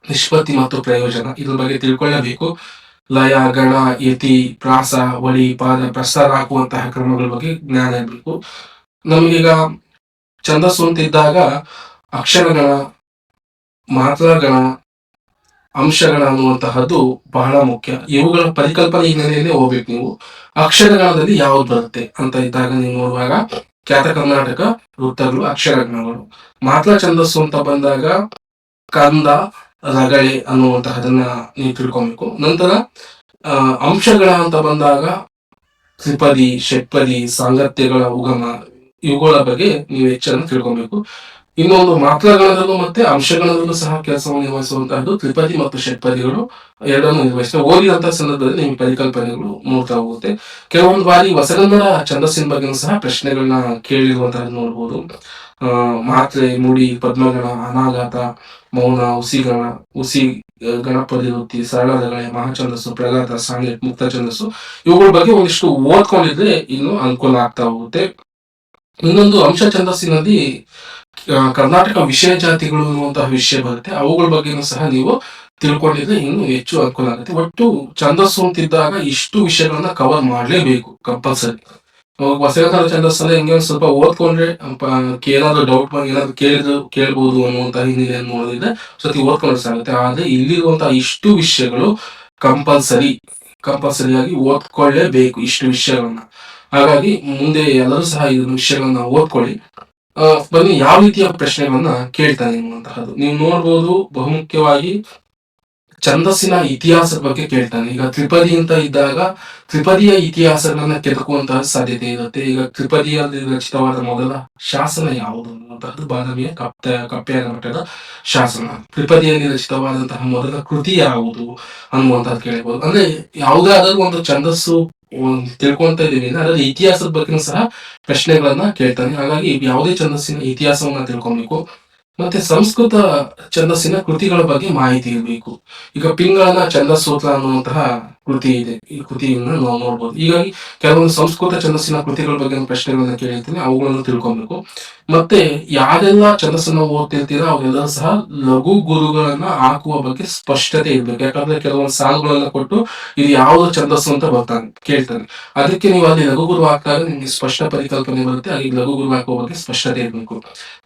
ನಿಷ್ಪತ್ತಿ ಮತ್ತು ಪ್ರಯೋಜನ ಇದ್ರ ಬಗ್ಗೆ ತಿಳ್ಕೊಳ್ಳಬೇಕು. ಲಯ, ಗಣ, ಯತಿ, ಪ್ರಾಸ, ವಳಿ, ಪಾದ, ಪ್ರಸ್ತಾರ ಹಾಕುವಂತಹ ಕ್ರಮಗಳ ಬಗ್ಗೆ ಜ್ಞಾನ ಇರಬೇಕು. ನಮಗೀಗ ಛಂದಸ್ಸು ಅಂತಿದ್ದಾಗ ಅಕ್ಷರಗಣ, ಮಾತ್ರಾಗಣ, ಅಂಶಗಣ ಅನ್ನುವಂತಹದ್ದು ಬಹಳ ಮುಖ್ಯ. ಇವುಗಳ ಪರಿಕಲ್ಪನೆ ಹಿನ್ನೆಲೆಯಲ್ಲಿ ಹೋಗ್ಬೇಕು ನೀವು. ಅಕ್ಷರಗಣದಲ್ಲಿ ಯಾವ್ದು ಬರುತ್ತೆ ಅಂತ ಇದ್ದಾಗ ನೀವು ನೋಡುವಾಗ ಖ್ಯಾತ ಕರ್ನಾಟಕ, ವೃತ್ತಗಳು, ಅಕ್ಷರಗಣಗಳು. ಮಾತ್ರ ಛಂದಸ್ಸು ಅಂತ ಬಂದಾಗ ಕಂದ, ರಗಳೆ ಅನ್ನುವಂತಹದನ್ನ ನೀವು ತಿಳ್ಕೊಬೇಕು. ನಂತರ ಅಂಶಗಳ ಅಂತ ಬಂದಾಗ ತ್ರಿಪದಿ, ಷಟ್ಪದಿ, ಸಾಂಗತ್ಯಗಳ ಉಗಮ, ಇವುಗಳ ಬಗ್ಗೆ ನೀವು ಹೆಚ್ಚನ್ನು ತಿಳ್ಕೊಬೇಕು. ಇನ್ನೊಂದು ಮಾತ್ರಗಳಲ್ಲೂ ಮತ್ತೆ ಅಂಶಗಳಲ್ಲೂ ಸಹ ಕೆಲಸವನ್ನು ನಿರ್ವಹಿಸುವಂತಹದ್ದು ತ್ರಿಪದಿ ಮತ್ತು ಷಟ್ಪದಿಗಳು ಎರಡನ್ನು ನಿರ್ವಹಿಸ್ತವೆ. ಓದಿದಂತಹ ಸಂದರ್ಭದಲ್ಲಿ ನಿಮಗೆ ಪರಿಕಲ್ಪನೆಗಳು ಮೂಡ್ತಾ ಹೋಗುತ್ತೆ. ಕೆಲವೊಂದು ಬಾರಿ ಹೊಸಗನ್ನಡ ಛಂದಸ್ಸಿನ ಬಗ್ಗೆ ಸಹ ಪ್ರಶ್ನೆಗಳನ್ನ ಕೇಳಿರುವಂತಹದ್ದು ನೋಡ್ಬೋದು. ಮಾತ್ರೆ, ಮುಡಿ, ಪದ್ಮಗಣ, ಅನಾಘಾತ, ಮೌನ, ಹುಸಿಗಣ, ಹುಸಿ, ಗಣಪತಿ ವೃತ್ತಿ, ಸರಳ ರಗಳೆ, ಮಹಾಛಂದಸ್ಸು, ಪ್ರಘಾತ, ಸಾಂಗೇಟ್, ಮುಕ್ತ ಛಂದಸ್ಸು, ಇವುಗಳ ಬಗ್ಗೆ ಒಂದಿಷ್ಟು ಓದ್ಕೊಂಡಿದ್ರೆ ಇನ್ನು ಅನುಕೂಲ ಆಗ್ತಾ ಹೋಗುತ್ತೆ. ಇನ್ನೊಂದು ಅಂಶ ಛಂದಸ್ಸಿನಲ್ಲಿ ಕರ್ನಾಟಕ ವಿಷಯ ಜಾತಿಗಳು ಅನ್ನುವಂತಹ ವಿಷಯ ಬರುತ್ತೆ. ಅವುಗಳ ಬಗ್ಗೆನೂ ಸಹ ನೀವು ತಿಳ್ಕೊಂಡಿದ್ರೆ ಇನ್ನು ಹೆಚ್ಚು ಅನುಕೂಲ ಆಗುತ್ತೆ. ಒಟ್ಟು ಛಂದಸ್ಸು ಅಂತಿದ್ದಾಗ ಇಷ್ಟು ವಿಷಯಗಳನ್ನ ಕವರ್ ಮಾಡ್ಲೇಬೇಕು ಕಂಪಲ್ಸರಿ. ಹೊಸಗನ್ನಡ ಛಂದಸ್ಸಲ್ಲಿ ಹಿಂಗೆ ಒಂದ್ ಸ್ವಲ್ಪ ಓದ್ಕೊಂಡ್ರೆ ಏನಾದ್ರು ಡೌಟ್ ಬಂದು ಏನಾದ್ರು ಕೇಳ್ಬೋದು ಅನ್ನುವಂತಹ ಹಿನ್ನೆಲೆಯನ್ನು ನೋಡಿದ್ರೆ ಸತಿ ಓದ್ಕೊಂಡ್ರೆ ಸಾಗುತ್ತೆ. ಆದ್ರೆ ಇಲ್ಲಿರುವಂತಹ ಇಷ್ಟು ವಿಷಯಗಳು ಕಂಪಲ್ಸರಿಯಾಗಿ ಓದ್ಕೊಳ್ಳೇಬೇಕು ಇಷ್ಟು ವಿಷಯಗಳನ್ನ. ಹಾಗಾಗಿ ಮುಂದೆ ಎಲ್ಲರೂ ಸಹ ಇದನ್ನ ವಿಷಯಗಳನ್ನ ಓದ್ಕೊಳ್ಳಿ. ಬನ್ನಿ ಯಾವ ರೀತಿಯ ಪ್ರಶ್ನೆಗಳನ್ನ ಕೇಳ್ತಾನೆ ಅನ್ನುವಂತಹದ್ದು ನೀವು ನೋಡ್ಬೋದು. ಬಹುಮುಖ್ಯವಾಗಿ ಛಂದಸ್ಸಿನ ಇತಿಹಾಸದ ಬಗ್ಗೆ ಕೇಳ್ತಾನೆ. ಈಗ ತ್ರಿಪದಿ ಅಂತ ಇದ್ದಾಗ ತ್ರಿಪದಿಯ ಇತಿಹಾಸಗಳನ್ನ ಕೆದಕುವಂತಹ ಸಾಧ್ಯತೆ ಇರುತ್ತೆ. ಈಗ ತ್ರಿಪದಿಯಲ್ಲಿ ರಚಿತವಾದ ಮೊದಲ ಶಾಸನ ಯಾವುದು ಅನ್ನುವಂತಹದ್ದು ಬಾದಾಮಿಯ ಕಪ್ಪೆಯ ಮಠದ ಶಾಸನ. ತ್ರಿಪದಿಯಲ್ಲಿ ರಚಿತವಾದಂತಹ ಮೊದಲ ಕೃತಿ ಯಾವುದು ಅನ್ನುವಂತಹದ್ದು ಕೇಳಬಹುದು. ಅಂದ್ರೆ ಯಾವುದಾದ್ರೂ ಒಂದು ಛಂದಸ್ಸು ತಿಳ್ಕೊಂತ ಇದೀವಿ ಅದರ ಇತಿಹಾಸದ ಬಗ್ಗೆ ಸಹ ಪ್ರಶ್ನೆಗಳನ್ನ ಕೇಳ್ತಾನೆ. ಹಾಗಾಗಿ ಯಾವುದೇ ಛಂದಸ್ಸಿನ ಇತಿಹಾಸವನ್ನ ತಿಳ್ಕೊಬೇಕು. ಮತ್ತೆ ಸಂಸ್ಕೃತ ಛಂದಸ್ಸಿನ ಕೃತಿಗಳ ಬಗ್ಗೆ ಮಾಹಿತಿ ಇರಬೇಕು. ಈಗ ಪಿಂಗಳನ ಛಂದಸ್ಸೂತ್ರ ಅನ್ನುವಂತಹ ಕೃತಿ ಇದೆ. ಈ ಕೃತಿಯನ್ನ ನಾವು ನೋಡ್ಬೋದು. ಹೀಗಾಗಿ ಕೆಲವೊಂದು ಸಂಸ್ಕೃತ ಛಂದಸ್ಸಿನ ಕೃತಿಗಳ ಬಗ್ಗೆ ಪ್ರಶ್ನೆಗಳನ್ನ ಕೇಳಿರ್ತೀನಿ, ಅವುಗಳನ್ನು ತಿಳ್ಕೊಬೇಕು. ಮತ್ತೆ ಯಾರೆಲ್ಲ ಛಂದಸ್ಸನ್ನ ಓದ್ತಿರ್ತೀರಾ ಅವರೆಲ್ಲರೂ ಸಹ ಲಘು ಗುರುಗಳನ್ನ ಹಾಕುವ ಬಗ್ಗೆ ಸ್ಪಷ್ಟತೆ ಇರ್ಬೇಕು. ಯಾಕಂದ್ರೆ ಕೆಲವೊಂದು ಸಾಲುಗಳನ್ನ ಕೊಟ್ಟು ಇದು ಯಾವ್ದು ಛಂದಸ್ಸು ಅಂತ ಕೇಳ್ತಾನೆ. ಅದಕ್ಕೆ ನೀವು ಅಲ್ಲಿ ಲಘು ಗುರು ಹಾಕಿದಾಗ ನಿಮ್ಗೆ ಸ್ಪಷ್ಟ ಪರಿಕಲ್ಪನೆ ಬರುತ್ತೆ. ಹಾಗೆ ಲಘು ಗುರು ಹಾಕುವ ಬಗ್ಗೆ ಸ್ಪಷ್ಟತೆ ಇರಬೇಕು.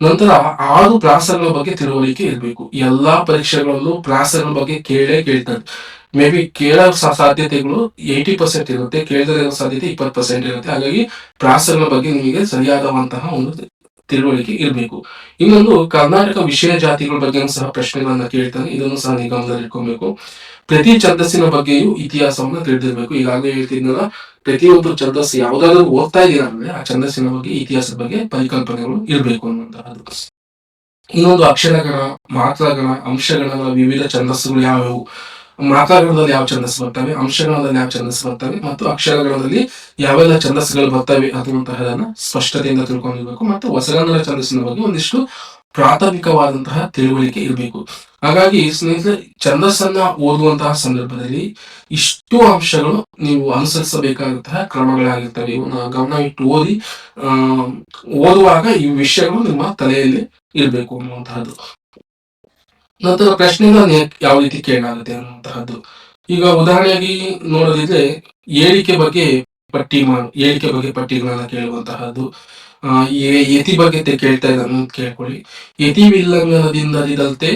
ನಂತರ 6 ಪ್ರಾಸಗಳ ಬಗ್ಗೆ ತಿಳುವಳಿಕೆ ಇರಬೇಕು. ಎಲ್ಲಾ ಪರೀಕ್ಷೆಗಳಲ್ಲೂ ಪ್ರಾಸಗಳ ಬಗ್ಗೆ ಕೇಳ್ತಾರೆ. ಮೇ ಬಿ ಕೇಳೋ ಸಾಧ್ಯತೆಗಳು 80% ಇರುತ್ತೆ, ಕೇಳದೇ ಇರೋ ಸಾಧ್ಯತೆ 20% ಇರುತ್ತೆ. ಹಾಗಾಗಿ ಪ್ರಾಸಗಳ ಬಗ್ಗೆ ನಿಮಗೆ ಸರಿಯಾದಂತಹ ಒಂದು ತಿಳುವಳಿಕೆ ಇರಬೇಕು. ಇನ್ನೊಂದು ಕರ್ನಾಟಕ ವಿಷಯ ಜಾತಿಗಳ ಬಗ್ಗೆ ಸಹ ಪ್ರಶ್ನೆಗಳನ್ನ ಕೇಳ್ತಾನೆ. ಇದನ್ನು ಸಹ ನೀವು ಗಮನದಲ್ಲಿ ಇಟ್ಕೊಬೇಕು. ಪ್ರತಿ ಛಂದಸ್ಸಿನ ಬಗ್ಗೆಯೂ ಇತಿಹಾಸವನ್ನ ತಿಳಿದಿರ್ಬೇಕು. ಈಗಾಗಲೇ ಹೇಳ್ತಿದ್ನಲ್ಲ, ಪ್ರತಿಯೊಂದು ಛಂದಸ್ಸು ಯಾವ್ದಾದ್ರು ಓದ್ತಾ ಇದೀರ ಅಂದ್ರೆ ಆ ಛಂದಸ್ಸಿನ ಬಗ್ಗೆ, ಇತಿಹಾಸದ ಬಗ್ಗೆ ಪರಿಕಲ್ಪನೆಗಳು ಇರಬೇಕು ಅನ್ನುವಂತಹದ್ದು. ಇನ್ನೊಂದು ಅಕ್ಷರಗಣ, ಮಾತ್ರಗಣ, ಅಂಶಗಣಗಳ ವಿವಿಧ ಛಂದಸ್ಸುಗಳು ಯಾವ್ಯಾವು, ಮಾತ್ರಗಣದಲ್ಲಿ ಯಾವ ಛಂದಸ್ಸು ಬರ್ತವೆ, ಅಂಶಗಣದಲ್ಲಿ ಯಾವ ಛಂದಸ್ಸು ಬರ್ತವೆ ಮತ್ತು ಅಕ್ಷರಗಣದಲ್ಲಿ ಯಾವೆಲ್ಲ ಛಂದಸ್ಸುಗಳು ಬರ್ತವೆ ಅನ್ನುವಂತಹದನ್ನ ಸ್ಪಷ್ಟತೆಯಿಂದ ತಿಳ್ಕೊಂಡಿರ್ಬೇಕು. ಮತ್ತು ಹೊಸಗನ್ನಡ ಛಂದಸ್ಸಿನ ಬಗ್ಗೆ ಒಂದಿಷ್ಟು ಪ್ರಾಥಮಿಕವಾದಂತಹ ತಿಳುವಳಿಕೆ ಇರಬೇಕು. ಹಾಗಾಗಿ ಸ್ನೇಹಿತರೆ, ಛಂದಸ್ಸನ್ನ ಓದುವಂತಹ ಸಂದರ್ಭದಲ್ಲಿ ಇಷ್ಟು ಅಂಶಗಳು ನೀವು ಅನುಸರಿಸಬೇಕಾದಂತಹ ಕ್ರಮಗಳಾಗಿರ್ತವೆ. ಇವನ್ನ ಗಮನ ಇಟ್ಟು ಓದಿ ಆ ಓದುವಾಗ ಈ ವಿಷಯಗಳು ನಿಮ್ಮ ತಲೆಯಲ್ಲಿ ಇರಬೇಕು ಅನ್ನುವಂತಹದ್ದು. ನಂತರ ಪ್ರಶ್ನೆಗಳನ್ನ ಯಾವ ರೀತಿ ಕೇಳಲಾಗುತ್ತೆ ಅನ್ನುವಂತಹದ್ದು. ಈಗ ಉದಾಹರಣೆಯಾಗಿ ನೋಡೋದಿದ್ರೆ ಏಳಿಕೆ ಬಗ್ಗೆ ಏಳಿಕೆ ಬಗ್ಗೆ ಪಟ್ಟಿಗಳನ್ನ ಕೇಳುವಂತಹದ್ದು. ಯತಿ ಬಗ್ಗೆ ಕೇಳ್ತಾ ಇದ್ದಾನೆ ಕೇಳ್ಕೊಳ್ಳಿ. ಯತಿ ವಿಲ್ಲಂಘನದಿಂದಲಿದಲ್ತೆ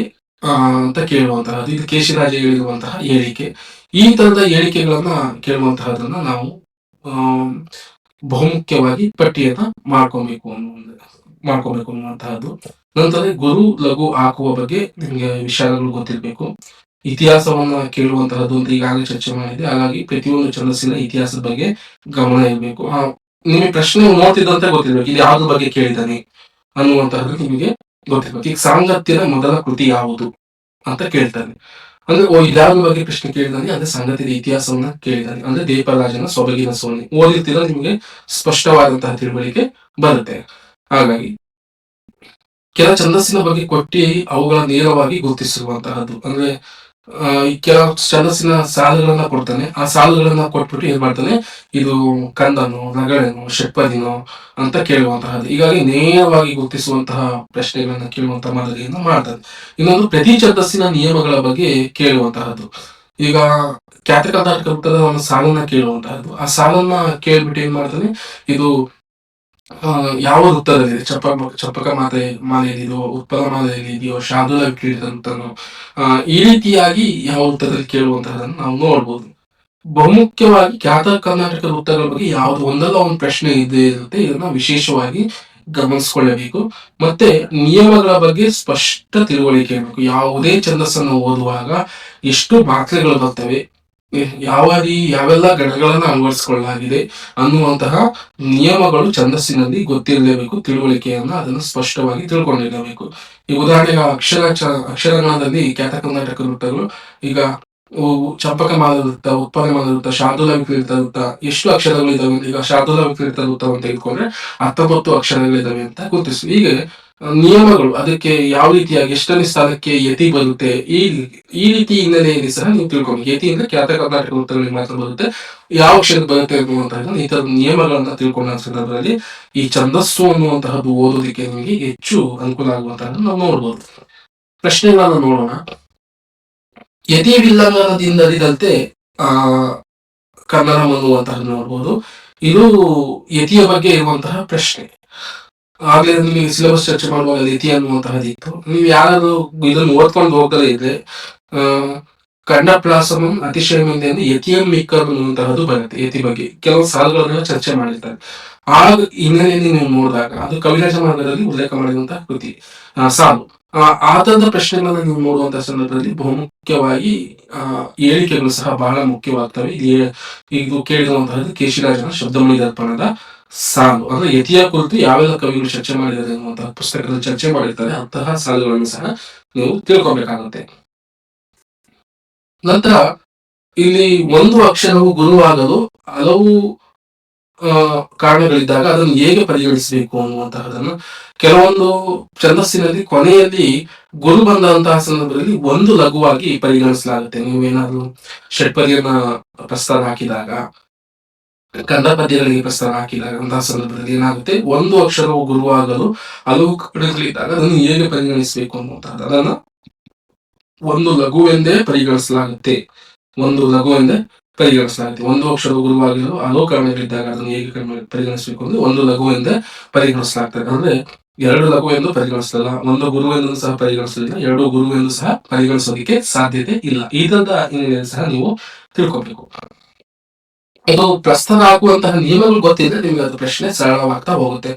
ಅಂತ ಕೇಳುವಂತಹದ್ದು. ಇದು ಕೇಶಿರಾಜ ಹೇಳಿರುವಂತಹ ಹೇಳಿಕೆ. ಈ ತರದ ಹೇಳಿಕೆಗಳನ್ನ ಕೇಳುವಂತಹದನ್ನ ನಾವು ಆ ಬಹುಮುಖ್ಯವಾಗಿ ಪಟ್ಟಿಯನ್ನ ಮಾಡ್ಕೊಬೇಕು ಅನ್ನುವಂತಹದ್ದು. ನಂತರ ಗುರು ಲಘು ಹಾಕುವ ಬಗ್ಗೆ ನಿಮ್ಗೆ ವಿಷಯಗಳು ಗೊತ್ತಿರ್ಬೇಕು. ಇತಿಹಾಸವನ್ನ ಕೇಳುವಂತಹದ್ದು ಅಂತ ಈಗಾಗಲೇ ಚರ್ಚೆ ಮಾಡಿದೆ. ಹಾಗಾಗಿ ಪ್ರತಿಯೊಂದು ಛಂದಸ್ಸಿನ ಇತಿಹಾಸದ ಬಗ್ಗೆ ಗಮನ ಇರಬೇಕು. ನಿಮಗೆ ಪ್ರಶ್ನೆ ನೋಡ್ತಿದ್ದಂತೆ ಗೊತ್ತಿರ್ಬೇಕು, ಇದು ಯಾವ್ದ್ರ ಬಗ್ಗೆ ಕೇಳಿದಾನೆ ಅನ್ನುವಂತಹದ್ದು ನಿಮಗೆ ಗೊತ್ತಿರ್ಬೇಕು. ಈಗ ಸಾಂಗತ್ಯದ ಮೊದಲ ಕೃತಿ ಯಾವುದು ಅಂತ ಕೇಳ್ತಾನೆ ಅಂದ್ರೆ, ಇದ್ಯಾವ್ದ್ರ ಬಗ್ಗೆ ಪ್ರಶ್ನೆ ಕೇಳಿದಾನೆ ಅಂದ್ರೆ ಸಂಗತಿಯ ಇತಿಹಾಸವನ್ನ ಕೇಳಿದಾನೆ ಅಂದ್ರೆ ದೇಪರಾಜನ ಸೊಬಗಿನ ಸೋನೆ. ಓದಿರ್ತೀರ, ನಿಮಗೆ ಸ್ಪಷ್ಟವಾದಂತಹ ತಿಳುವಳಿಕೆ ಬರುತ್ತೆ. ಹಾಗಾಗಿ ಕೆಲ ಛಂದಸ್ಸಿನ ಬಗ್ಗೆ ಕೊಟ್ಟಿ ಅವುಗಳ ನೇರವಾಗಿ ಗುರುತಿಸಿರುವಂತಹದ್ದು. ಅಂದ್ರೆ ಕೆಲ ಛಂದಸ್ಸಿನ ಸಾಲುಗಳನ್ನ ಕೊಡ್ತಾನೆ, ಆ ಸಾಲುಗಳನ್ನ ಕೊಟ್ಬಿಟ್ಟು ಏನ್ ಮಾಡ್ತಾನೆ, ಇದು ಕಂದನೋ, ನಗಳೆನೋ, ಷಟ್ಪದಿನೋ ಅಂತ ಕೇಳುವಂತಹದ್ದು. ಹೀಗಾಗಿ ನೇರವಾಗಿ ಗುರುತಿಸುವಂತಹ ಪ್ರಶ್ನೆಗಳನ್ನ ಕೇಳುವಂತಹ ಮಾದರಿಯನ್ನು ಮಾಡ್ತಾನೆ. ಇನ್ನೊಂದು ಪ್ರತಿ ಛಂದಸ್ಸಿನ ನಿಯಮಗಳ ಬಗ್ಗೆ ಕೇಳುವಂತಹದ್ದು. ಈಗ ಖ್ಯಾತ ಕರ್ನಾಟಕ ವೃತ್ತದ ಒಂದು ಸಾಲನ್ನ ಕೇಳುವಂತಹದ್ದು. ಆ ಸಾಲನ್ನ ಕೇಳ್ಬಿಟ್ಟು ಏನ್ ಮಾಡ್ತಾನೆ, ಇದು ಯಾವ ವೃತ್ತದಲ್ಲಿದೆ, ಚಪ್ಪಕ ಮಾಲೆಯಲ್ಲಿದೆಯೋ, ಉತ್ಪಲ ಮಾಲೆಯಲ್ಲಿ ಇದೆಯೋ, ಶಾರ್ದೂಲ ವಿಕ್ರೀಡಿತನೋ, ಈ ರೀತಿಯಾಗಿ ಯಾವ ವೃತ್ತದಲ್ಲಿ ಕೇಳುವಂತಹದನ್ನು ನಾವು ನೋಡ್ಬೋದು. ಬಹುಮುಖ್ಯವಾಗಿ ಖ್ಯಾತ ಕರ್ನಾಟಕ ವೃತ್ತಗಳ ಬಗ್ಗೆ ಯಾವ್ದು ಒಂದಲ್ಲ ಒಂದು ಪ್ರಶ್ನೆ ಇದೆ ಇರುತ್ತೆ. ಇದನ್ನ ವಿಶೇಷವಾಗಿ ಗಮನಿಸ್ಕೊಳ್ಳಬೇಕು. ಮತ್ತೆ ನಿಯಮಗಳ ಬಗ್ಗೆ ಸ್ಪಷ್ಟ ತಿಳುವಳಿಕೆ ಇರಬೇಕು. ಯಾವುದೇ ಛಂದಸ್ಸನ್ನು ಓದುವಾಗ ಎಷ್ಟು ಮಾತ್ರೆಗಳು ಬರ್ತವೆ, ಯಾವೆಲ್ಲ ಗಣಗಳನ್ನ ಅಳವಡಿಸಿಕೊಳ್ಳಲಾಗಿದೆ ಅನ್ನುವಂತಹ ನಿಯಮಗಳು ಛಂದಸ್ಸಿನಲ್ಲಿ ಗೊತ್ತಿರಲೇಬೇಕು. ತಿಳುವಳಿಕೆಯನ್ನ ಅದನ್ನು ಸ್ಪಷ್ಟವಾಗಿ ತಿಳ್ಕೊಂಡಿರಬೇಕು. ಈ ಉದಾಹರಣೆಗೆ ಅಕ್ಷರಗಣದಲ್ಲಿ ಖ್ಯಾತ ಕರ್ನಾಟಕ ವೃತ್ತಗಳು, ಈಗ ಚಂಪಕ ಮಾಲ ವೃತ್ತ, ಉತ್ಪನ್ನ ಮಾಲ ವೃತ್ತ, ಶಾರ್ದೂಲ ವಿಕ್ರೀಡಿತ ವೃತ್ತ, ಎಷ್ಟು ಅಕ್ಷರಗಳಿದಾವೆ. ಈಗ ಶಾರ್ದೂಲ ವಿಕ್ರೀಡಿತ ವೃತ್ತವನ್ನು ತೆಗೆದುಕೊಂಡ್ರೆ 19 ಅಕ್ಷರಗಳಿದಾವೆ ಅಂತ ಗುರುತಿಸಿ. ಹೀಗೆ ನಿಯಮಗಳು, ಅದಕ್ಕೆ ಯಾವ ರೀತಿಯಾಗಿ ಎಷ್ಟನೇ ಸ್ಥಾನಕ್ಕೆ ಯತಿ ಬರುತ್ತೆ, ಈ ರೀತಿ ಹಿನ್ನೆಲೆಯಲ್ಲಿ ಸಹ ನೀವು ತಿಳ್ಕೊಬೇಕು. ಯತಿ ಅಂದ್ರೆ ಖ್ಯಾತ ಕರ್ನಾಟಕ ವೃತ್ತಗಳಿಗೆ ಮಾತ್ರ ಬರುತ್ತೆ, ಯಾವ ಅಕ್ಷರ ಬರುತ್ತೆ ಅನ್ನುವಂತಹ ಈ ತರ ನಿಯಮಗಳನ್ನ ತಿಳ್ಕೊಂಡ ಸಂದರ್ಭದಲ್ಲಿ ಈ ಛಂದಸ್ಸು ಅನ್ನುವಂತಹದ್ದು ಓದೋದಕ್ಕೆ ನಿಮಗೆ ಹೆಚ್ಚು ಅನುಕೂಲ ಆಗುವಂತಹದ್ದು ನಾವು ನೋಡ್ಬೋದು. ಪ್ರಶ್ನೆಗಳನ್ನ ನೋಡೋಣ. ಯತಿ ವಿಲ್ಲಂಘನದಿಂದಲಿದಂತೆ ಕನ್ನಡ ಅನ್ನುವಂತಹದ್ದು ನೋಡ್ಬೋದು. ಇದು ಯತಿಯ ಬಗ್ಗೆ ಇರುವಂತಹ ಪ್ರಶ್ನೆ. ಆಗ್ಲೇ ನಿಮಗೆ ಸಿಲೆಬಸ್ ಚರ್ಚೆ ಮಾಡುವಾಗ ಯತಿ ಅನ್ನುವಂತಹದಿತ್ತು. ನೀವು ಯಾರು ಇದನ್ನು ಓದ್ಕೊಂಡು ಹೋಗದೇ ಇದ್ರೆ ಕನ್ನಡ ಪ್ಲಾಸಮಂ ಅತಿಶಯಮಿಂದ ಯತಿಯಂ ಮಿಕ್ಕರ್ ಅನ್ನುವಂತಹದ್ದು ಬರುತ್ತೆ. ಯತಿ ಬಗ್ಗೆ ಕೆಲವು ಸಾಲುಗಳನ್ನ ಚರ್ಚೆ ಮಾಡಿರ್ತಾರೆ. ಆ ಹಿನ್ನೆಲೆಯಲ್ಲಿ ನೀವು ನೋಡಿದಾಗ ಅದು ಕವಿರಾಜ ಮಾರ್ಗದಲ್ಲಿ ಉಲ್ಲೇಖ ಮಾಡಿರುವಂತಹ ಕೃತಿ ಸಾಲು. ಆ ತರದ ಪ್ರಶ್ನೆಗಳನ್ನ ನೀವು ನೋಡುವಂತಹ ಸಂದರ್ಭದಲ್ಲಿ ಬಹುಮುಖ್ಯವಾಗಿ ಹೇಳಿಕೆಗಳು ಸಹ ಬಹಳ ಮುಖ್ಯವಾಗ್ತವೆ. ಇದು ಕೇಳಿರುವಂತಹದ್ದು ಕೇಶಿರಾಜನ ಶಬ್ದಮಣಿ ದರ್ಪಣದ ಸಾಲು. ಅಂದ್ರೆ ಯತಿಯ ಕುರಿತು ಯಾವೆಲ್ಲ ಕವಿಗಳು ಚರ್ಚೆ ಮಾಡಿದ್ದಾರೆ ಅನ್ನುವಂತಹ ಪುಸ್ತಕದಲ್ಲಿ ಚರ್ಚೆ ಮಾಡಿರ್ತಾರೆ. ಅಂತಹ ಸಾಲುಗಳನ್ನು ಸಹ ನೀವು ತಿಳ್ಕೊಬೇಕಾಗುತ್ತೆ. ನಂತರ ಇಲ್ಲಿ ಒಂದು ಅಕ್ಷರವು ಗುರುವಾಗಲು ಹಲವು ಕಾರಣಗಳಿದ್ದಾಗ ಅದನ್ನು ಹೇಗೆ ಪರಿಗಣಿಸಬೇಕು ಅನ್ನುವಂತಹದನ್ನು, ಕೆಲವೊಂದು ಛಂದಸ್ಸಿನಲ್ಲಿ ಕೊನೆಯಲ್ಲಿ ಗುರು ಬಂದಂತಹ ಸಂದರ್ಭದಲ್ಲಿ ಒಂದು ಲಘುವಾಗಿ ಪರಿಗಣಿಸಲಾಗುತ್ತೆ. ನೀವೇನಾದ್ರೂ ಷಟ್ಪದಿಯನ್ನ ಪ್ರಸ್ತಾರ ಹಾಕಿದಾಗ, ಕನ್ನಡ ಪದ್ಯಗಳಿಗೆ ಪ್ರಸ್ತಾರ ಹಾಕಿದಾಗ ಅಂತಹ ಸಂದರ್ಭದಲ್ಲಿ ಏನಾಗುತ್ತೆ, ಒಂದು ಅಕ್ಷರವು ಗುರುವಾಗಲು ಹಲವು ಕಾರಣಗಳಿದ್ದಾಗ ಅದನ್ನು ಹೇಗೆ ಪರಿಗಣಿಸಬೇಕು ಅನ್ನುವಂತಹದ್ದು, ಅದನ್ನ ಒಂದು ಲಘುವೆಂದೇ ಪರಿಗಣಿಸಲಾಗುತ್ತೆ. ಒಂದು ಅಕ್ಷರ ಗುರುವಾಗಲು ಹಲವು ಕಾರಣಗಳಿದ್ದಾಗ ಅದನ್ನು ಹೇಗೆ ಪರಿಗಣಿಸಬೇಕು ಅಂದ್ರೆ ಒಂದು ಲಘುವೆಂದೇ ಪರಿಗಣಿಸಲಾಗ್ತದೆ. ಅಂದ್ರೆ ಎರಡು ಲಘು ಎಂದು ಪರಿಗಣಿಸಲಿಲ್ಲ, ಒಂದು ಗುರು ಎಂದು ಸಹ ಪರಿಗಣಿಸಲಿಲ್ಲ, ಎರಡು ಗುರು ಎಂದು ಸಹ ಪರಿಗಣಿಸೋದಕ್ಕೆ ಸಾಧ್ಯತೆ ಇಲ್ಲ. ಇದನ್ನ ಸಹ ನೀವು ತಿಳ್ಕೊಬೇಕು. ಇದು ಪ್ರಸ್ತಾರ ಆಗುವಂತಹ ನಿಯಮಗಳು ಗೊತ್ತಿದ್ರೆ ನಿಮ್ಗೆ ಅದು ಪ್ರಶ್ನೆ ಸರಳವಾಗ್ತಾ ಹೋಗುತ್ತೆ.